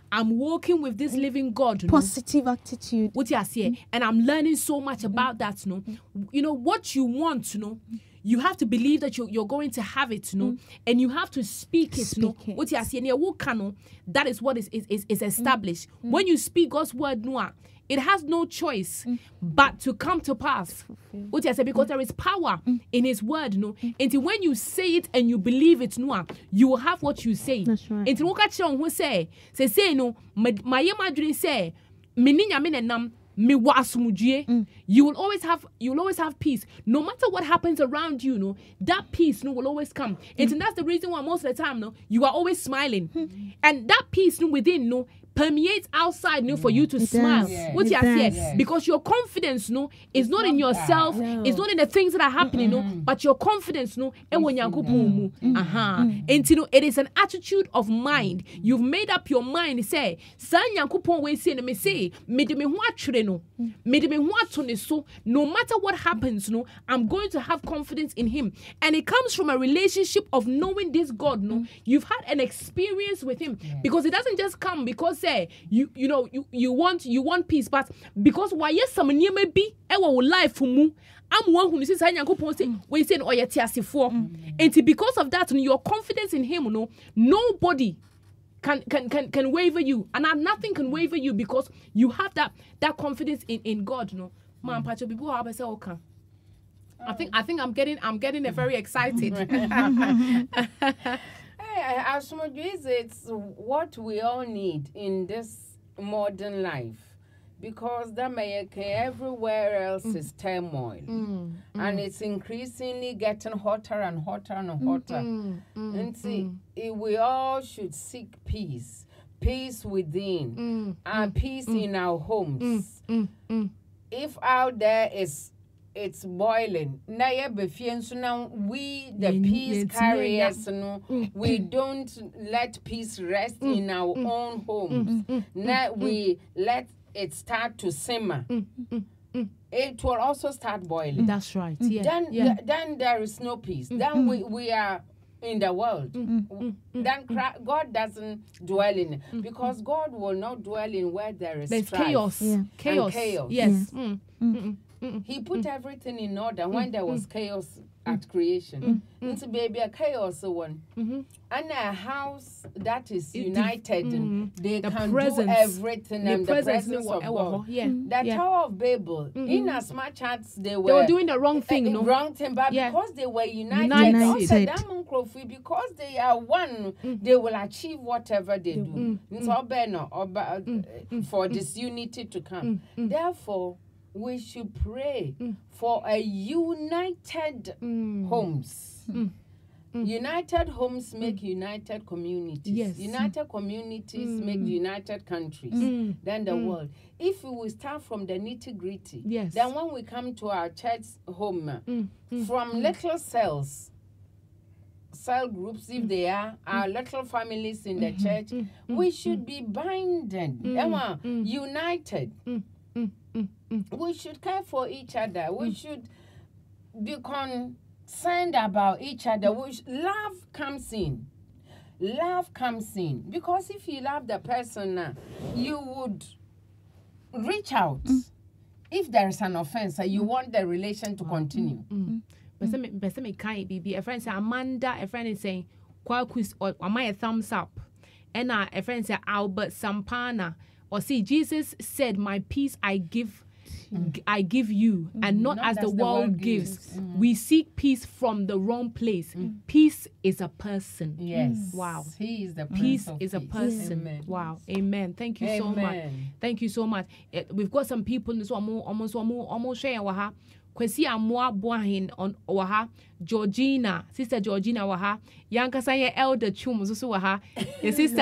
I'm walking with this living God. Positive attitude. What you say, and I'm learning so much about that. No, you know what you want. No. You have to believe that you're going to have it, and you have to speak it. What you are saying, that is what is established. When you speak God's word, it has no choice but to come to pass. What you say, because there is power in His word, Until when you say it and you believe it, you will have what you say. That's right. Until who say, my dream say, meninya menenam. me wa asumdue, you will always have peace. No matter what happens around you, no, that peace no will always come. And that's the reason why most of the time, no, you are always smiling. And that peace no within no permeates outside no for you to smile. What you say? Because your confidence no is not in yourself, it's not in the things that are happening, no, but your confidence no and when you go boom. And you know it is an attitude of mind. You've made up your mind, say, San Yankupon we say me say, me de me watch no, me de me watch on so no matter what happens, no, I'm going to have confidence in him. And it comes from a relationship of knowing this God, no. You've had an experience with him because it doesn't just come because you want peace, but because why yes some near may be our life for mu. I'm one who says we say oh yeah for and because of that your confidence in him no nobody can waver you and nothing can waver you because you have that confidence in God no man pacho people have say okay. I think I'm getting very excited. It's what we all need in this modern life because everywhere else is turmoil and it's increasingly getting hotter and hotter and hotter. And see, we all should seek peace within, and peace in our homes. If out there it's boiling. Now we the peace carriers we don't let peace rest in our own homes. Now we let it start to simmer. It will also start boiling. That's right. Then there is no peace. Then we are in the world. Then God doesn't dwell in it because God will not dwell in where there's chaos. Chaos. Yes. He put everything in order when there was chaos at creation. It's baby a chaos one. And a house that is united, they the can presence, do everything and the presence of God. The Tower of Babel, in as much as they were doing the wrong thing, but because they were united. Because they are one, they will achieve whatever they do. It's for this unity to come. Therefore, we should pray for a united homes. United homes make united communities. United communities make united countries. Then the world. If we will start from the nitty-gritty, then when we come to our church home, from little cell groups, if they are our little families in the church, we should be binded, united. We should care for each other. We should be concerned about each other. Love comes in. Love comes in. Because if you love the person, you would reach out. If there is an offense, you want the relation to continue. But me kind baby. A friend say Amanda. A friend is saying Kwakus or my thumbs up. And a friend say Albert Sampana. Or see, Jesus said, "My peace I give you, and not as the world gives." We seek peace from the wrong place. Peace is a person. Yes. Wow. He is the peace is a person. Amen. Wow. Amen. Thank you so much. Thank you so much. We've got some people in this almost sharing waha. Kwesi amwa boahin on waha. Georgina, sister Georgina waha. Yankasa ye elder chum so waha. Your sister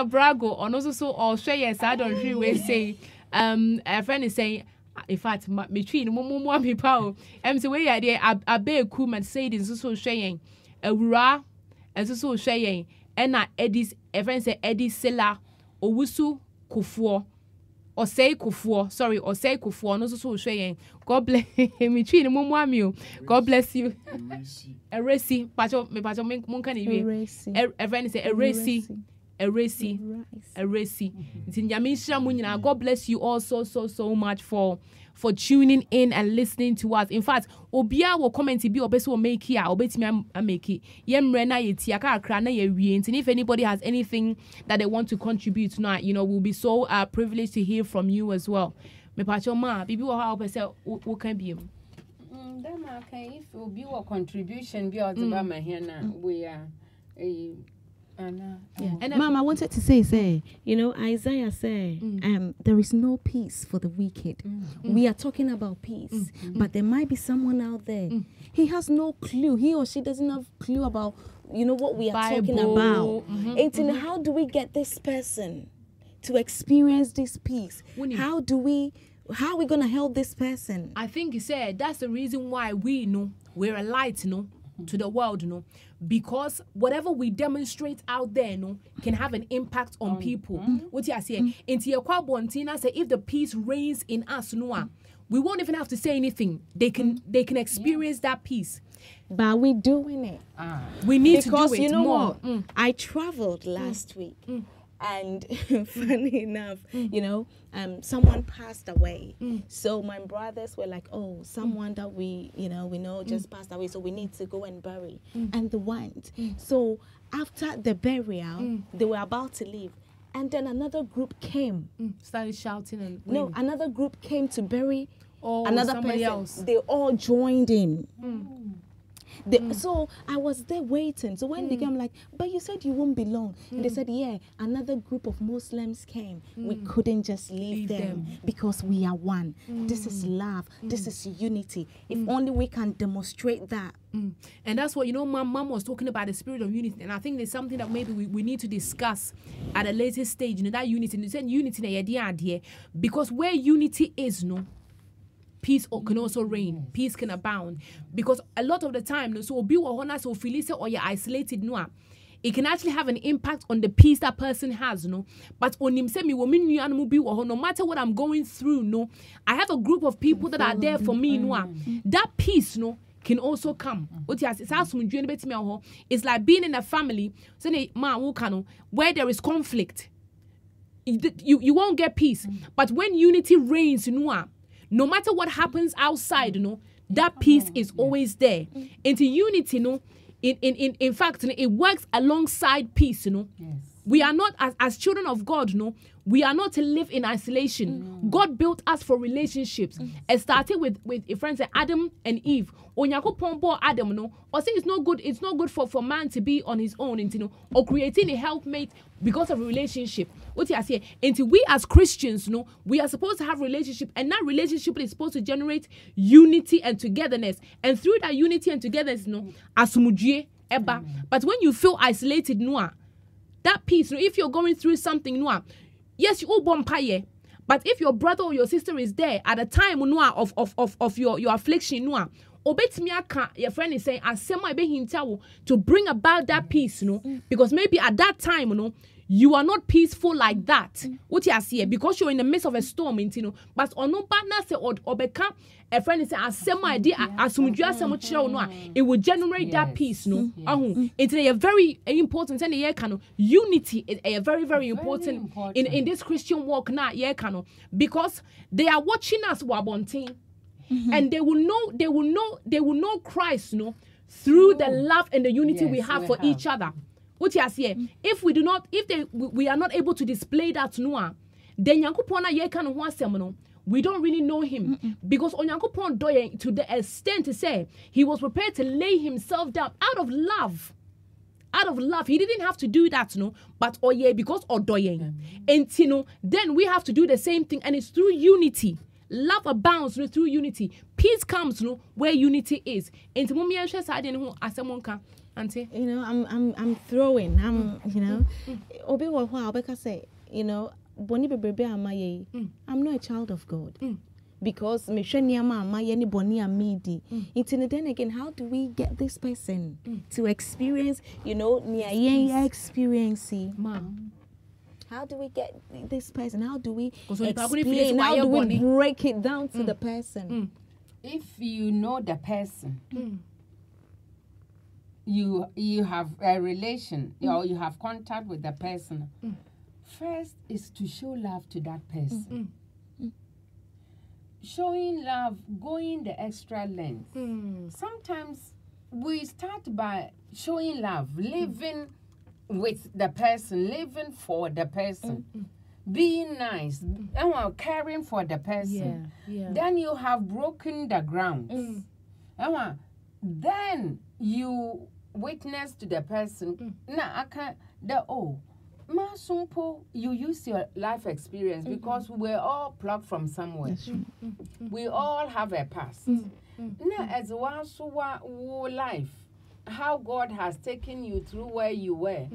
Brago on also so or share yes I don't really say a friend is saying in fact between mumu people say we idea abe cool man say this so sharing a ra and so sharing and na Eddie's a friend say Eddie Sela owusu kufuo or say kufuo no so sharing. God bless me between mumu God bless you. Eresi pacho me munkan iwe a friend say eresi God bless you all so much for tuning in and listening to us. In fact, obia will comment bi obese will make here obetimi make it yemre na yeti aka akra na ye wie. And if anybody has anything that they want to contribute tonight, we'll be so privileged to hear from you as well. Me pacho ma bibi wo ha obese wo kan bi em if will be a contribution be out about my here now we are Yeah. And Mom, I wanted to say, you know, Isaiah said, there is no peace for the wicked. We are talking about peace, but there might be someone out there. He has no clue. He or she doesn't have clue about, you know, what we are talking about. And how do we get this person to experience this peace? How are we going to help this person? I think he said that's the reason why we know we're a light, to the world, because whatever we demonstrate out there, can have an impact on people. What you say? Into your Bontina say if the peace reigns in us, we won't even have to say anything. They can experience that peace. But we're doing it. We need to do it you know more. What? I traveled last week. And funny enough, you know, someone passed away. So my brothers were like, oh, someone that we know just passed away. So we need to go and bury. And they went. So after the burial, they were about to leave. And then another group came. Started shouting and no, another group came to bury another somebody person. Else. They all joined in. So I was there waiting. So when they came, I'm like, but you said you won't be long. And they said, yeah, another group of Muslims came. We couldn't just leave them because we are one. This is love. This is unity. If only we can demonstrate that. And that's what, my mom was talking about, the spirit of unity. And I think there's something that maybe we need to discuss at a later stage. That unity. You said unity, because where unity is, peace can also reign. Peace can abound. Because a lot of the time, so be what so feel or you're isolated, it can actually have an impact on the peace that person has, But on him say me no matter what I'm going through, I have a group of people that are there for me, That peace, can also come. It's like being in a family, where there is conflict. You won't get peace. But when unity reigns, no matter what happens outside, that peace is always there. Into unity, in fact, it works alongside peace, Yes. We are not, as children of God, we are not to live in isolation. God built us for relationships. It started with friends like Adam and Eve. Adam, or say it's not good for man to be on his own, or creating a helpmate because of a relationship. What you say? Until we as Christians, we are supposed to have relationship, and that relationship is supposed to generate unity and togetherness. And through that unity and togetherness, asumujie eba. But when you feel isolated, that peace, if you're going through something, yes, you all bumpire. But if your brother or your sister is there at a time of your affliction, your friend is saying, to bring about that peace, because maybe at that time, you are not peaceful like that. What you see, because you're in the midst of a storm, but on no partner say or become a friend is saying, it will generate that peace, It's a very important and unity is a very, very important in this Christian walk now, because they are watching us wabonting. And they will know Christ, through the love and the unity we have for each other. What you say? If we are not able to display that, then we don't really know him. Because Onyankopon doye to the extent to say he was prepared to lay himself down out of love. Out of love, he didn't have to do that, but because odoye. And then we have to do the same thing, and it's through unity. Love abounds through unity. Peace comes where unity is. And I'm throwing. Obi wa say, boni bebrebe amaye. I'm not a child of God. Because me sheniama amaye ni boni amidi. Then again, how do we get this person to experience, niya experience? How do we get this person? How do we explain? How do we break it down to the person? If you know the person, you have a relation, or you have contact with the person, first is to show love to that person. Showing love, going the extra length. Sometimes we start by showing love, living with the person, living for the person, being nice, and caring for the person. Then you have broken the ground. Then you witness to the person. Na aka the Masumpo, you use your life experience because we're all plucked from somewhere. We all have a past. Now, as one so life, how God has taken you through where you were,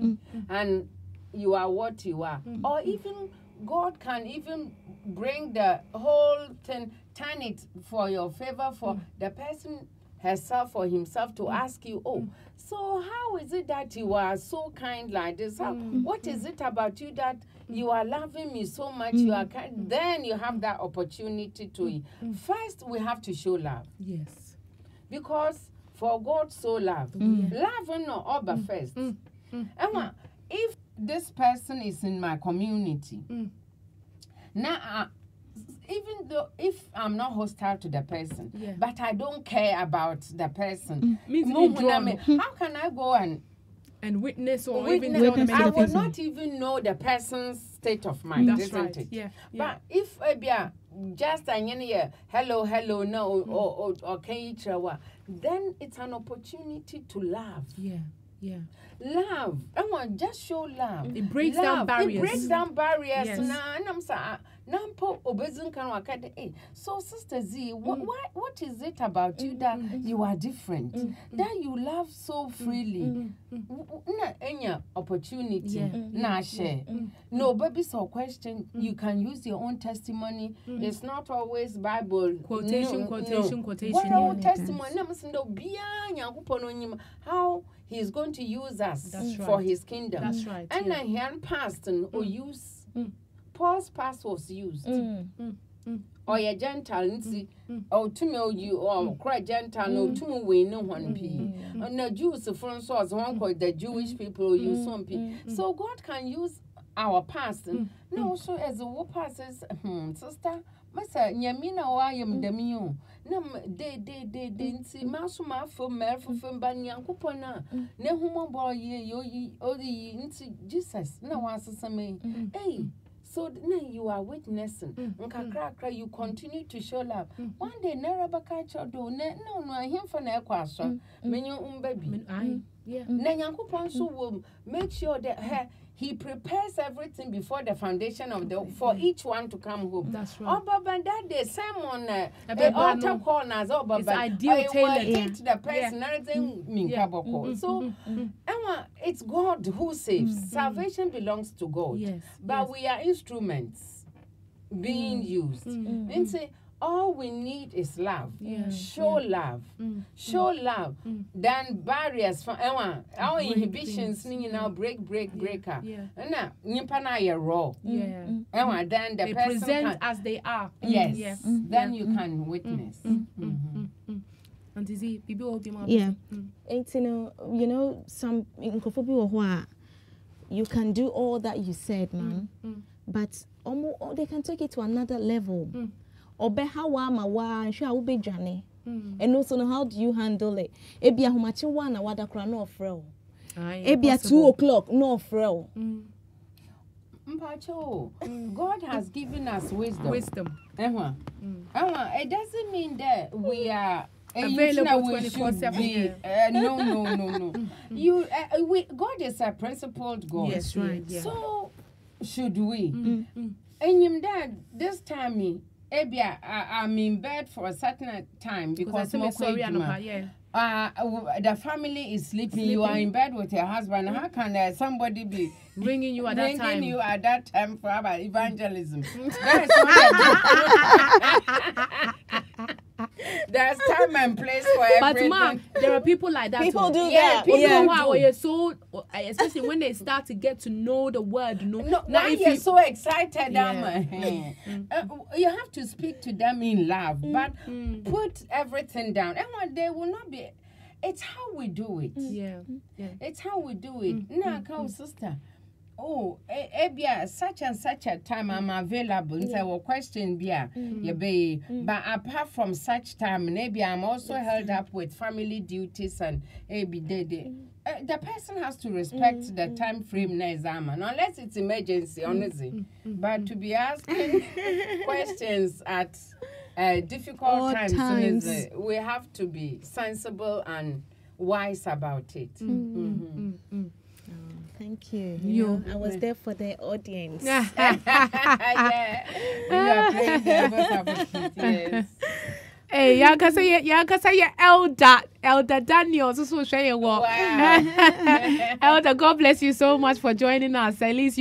and you are what you are, or even God can even bring the whole thing, turn it for your favor, for the person herself or himself to ask you, so how is it that you are so kind like this? What is it about you that you are loving me so much? You are kind. Then you have that opportunity to. First, we have to show love. Yes. Because for God so loved. Love no over first. And if this person is in my community, now even though if I'm not hostile to the person, but I don't care about the person, how can I go and witness or witness? even I will not even know the person's state of mind, isn't it? Yeah. But if just hello, no, or then it's an opportunity to love. Yeah. Love. I want just show love. It breaks down barriers. It breaks down barriers. Yes. So Sister Z, what is it about you that you are different? That you love so freely? Any opportunity. Nah, share. No, baby, so question. You can use your own testimony. It's not always Bible. Quotation. What our testimony? How he is going to use us for his kingdom. That's right. And I hear past or use. Paul's past was used. Or a Gentile, or to know you, or cry Gentile, no to me, no one p. And the Jews, the front source, one called the Jewish people use some p. So God can use our past. No, so as a war passes, sister, Massa, Yamina, I am the mew. Nam de see Masuma for Merfum Banyakupona. No human boy, ye, into Jesus. No answer some. Hey. So now you are witnessing. You continue to show love. One day, never catch your door. No, I hear from a question. When you baby. Nanyankupon will make sure that he prepares everything before the foundation of the for each one to come home. That's right. Oh, but that day, someone altar corners. Oh, but ideal tailored. Take the personality. So, it's God who saves. Salvation belongs to God. Yes. But we are instruments being used. And say, all we need is love. Show love. Show love. Then barriers from our inhibitions now break up. And now you raw. Then the they person present can, as they are. Yes. Then you can witness. And is it people will be more? Yeah. It's you know some Nkomo you can do all that you said, man. But they can take it to another level. Obe hawa wa nsha ube jane. And also know how do you handle it? Ebia humachi one na wada kra no frel. Ebia 2 o'clock no frel. Mpacho, God has given us wisdom. It doesn't mean that we are available 24/7. No. God is a principled God. Yes, right. Yeah. So should we? And him that this time I'm in bed for a certain time because the family is sleeping. You are in bed with your husband. How can somebody be ringing you at that time? Ringing you at that time for evangelism. There's time and place for everything. But Mom, there are people like that. People do that. People who are so, especially when they start to get to know the word. No, now if you're so excited, you have to speak to them in love, but put everything down. And one day will not be. It's how we do it. It's how we do it. Now, come, sister. Oh, such and such a time I'm available. Say, well, question but apart from such time, maybe I'm also held up with family duties and the person has to respect the time frame unless it's emergency, honestly. But to be asking questions at difficult times, we have to be sensible and wise about it. Thank you. You know, I was there for the audience. Yeah, you are playing devil's advocate. Yes. Hey, say Elder Daniel, so share your work. Elder, God bless you so much for joining us. At least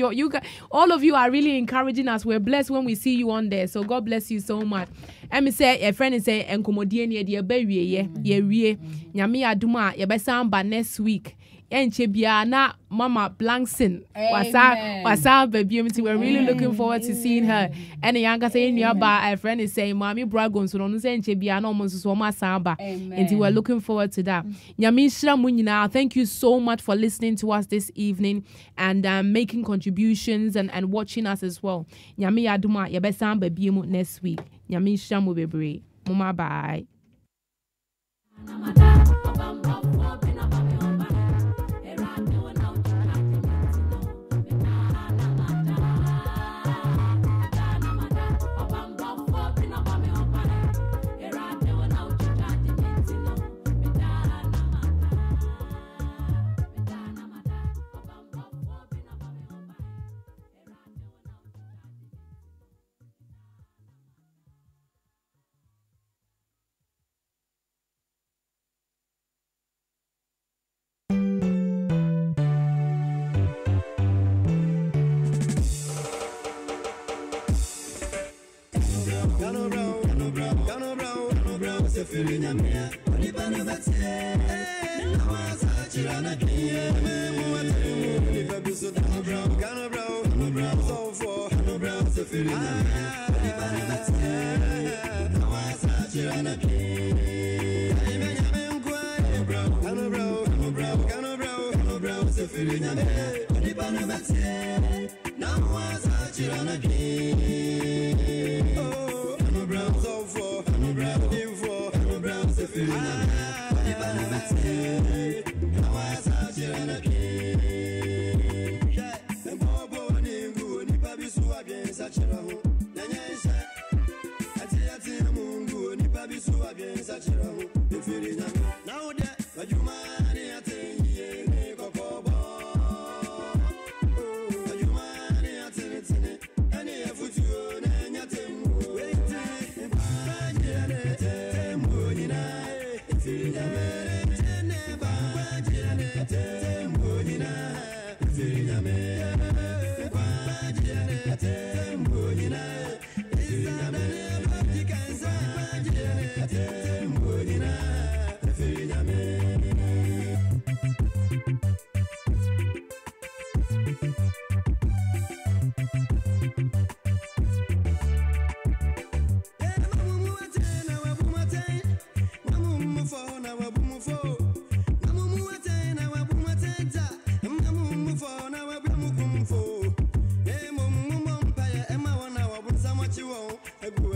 all of you are really encouraging us. We're blessed when we see you on there. So God bless you so much. And me say a friend is say Nkomo ye be wie nyame aduma ye be samba next week. Enchebia na Mama Blankson wasa baby. We're really looking forward to seeing her. And the younger saying nearby, a friend is saying, Mommy Bragon, so don't say Enchebia no Monsoma Samba. And we're looking forward to that. Nyamisha Munina, thank you so much for listening to us this evening and making contributions and watching us as well. Nyami Aduma, Yabesam baby next week. Nyamisha Mubebre. Mama bye.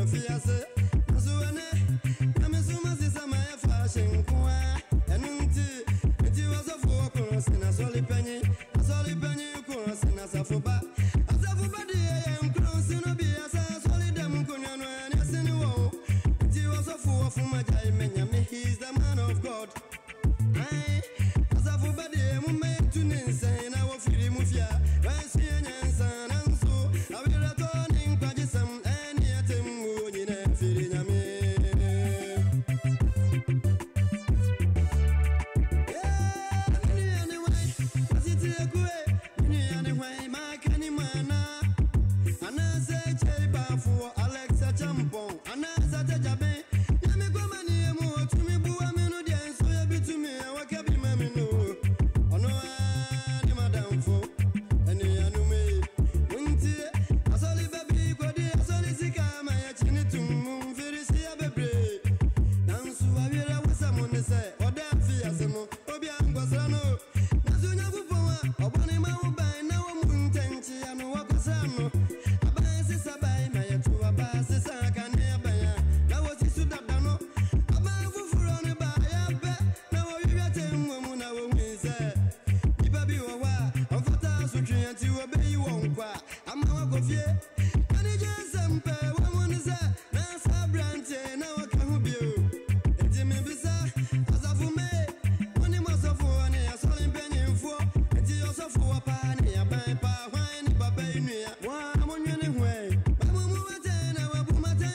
Fiance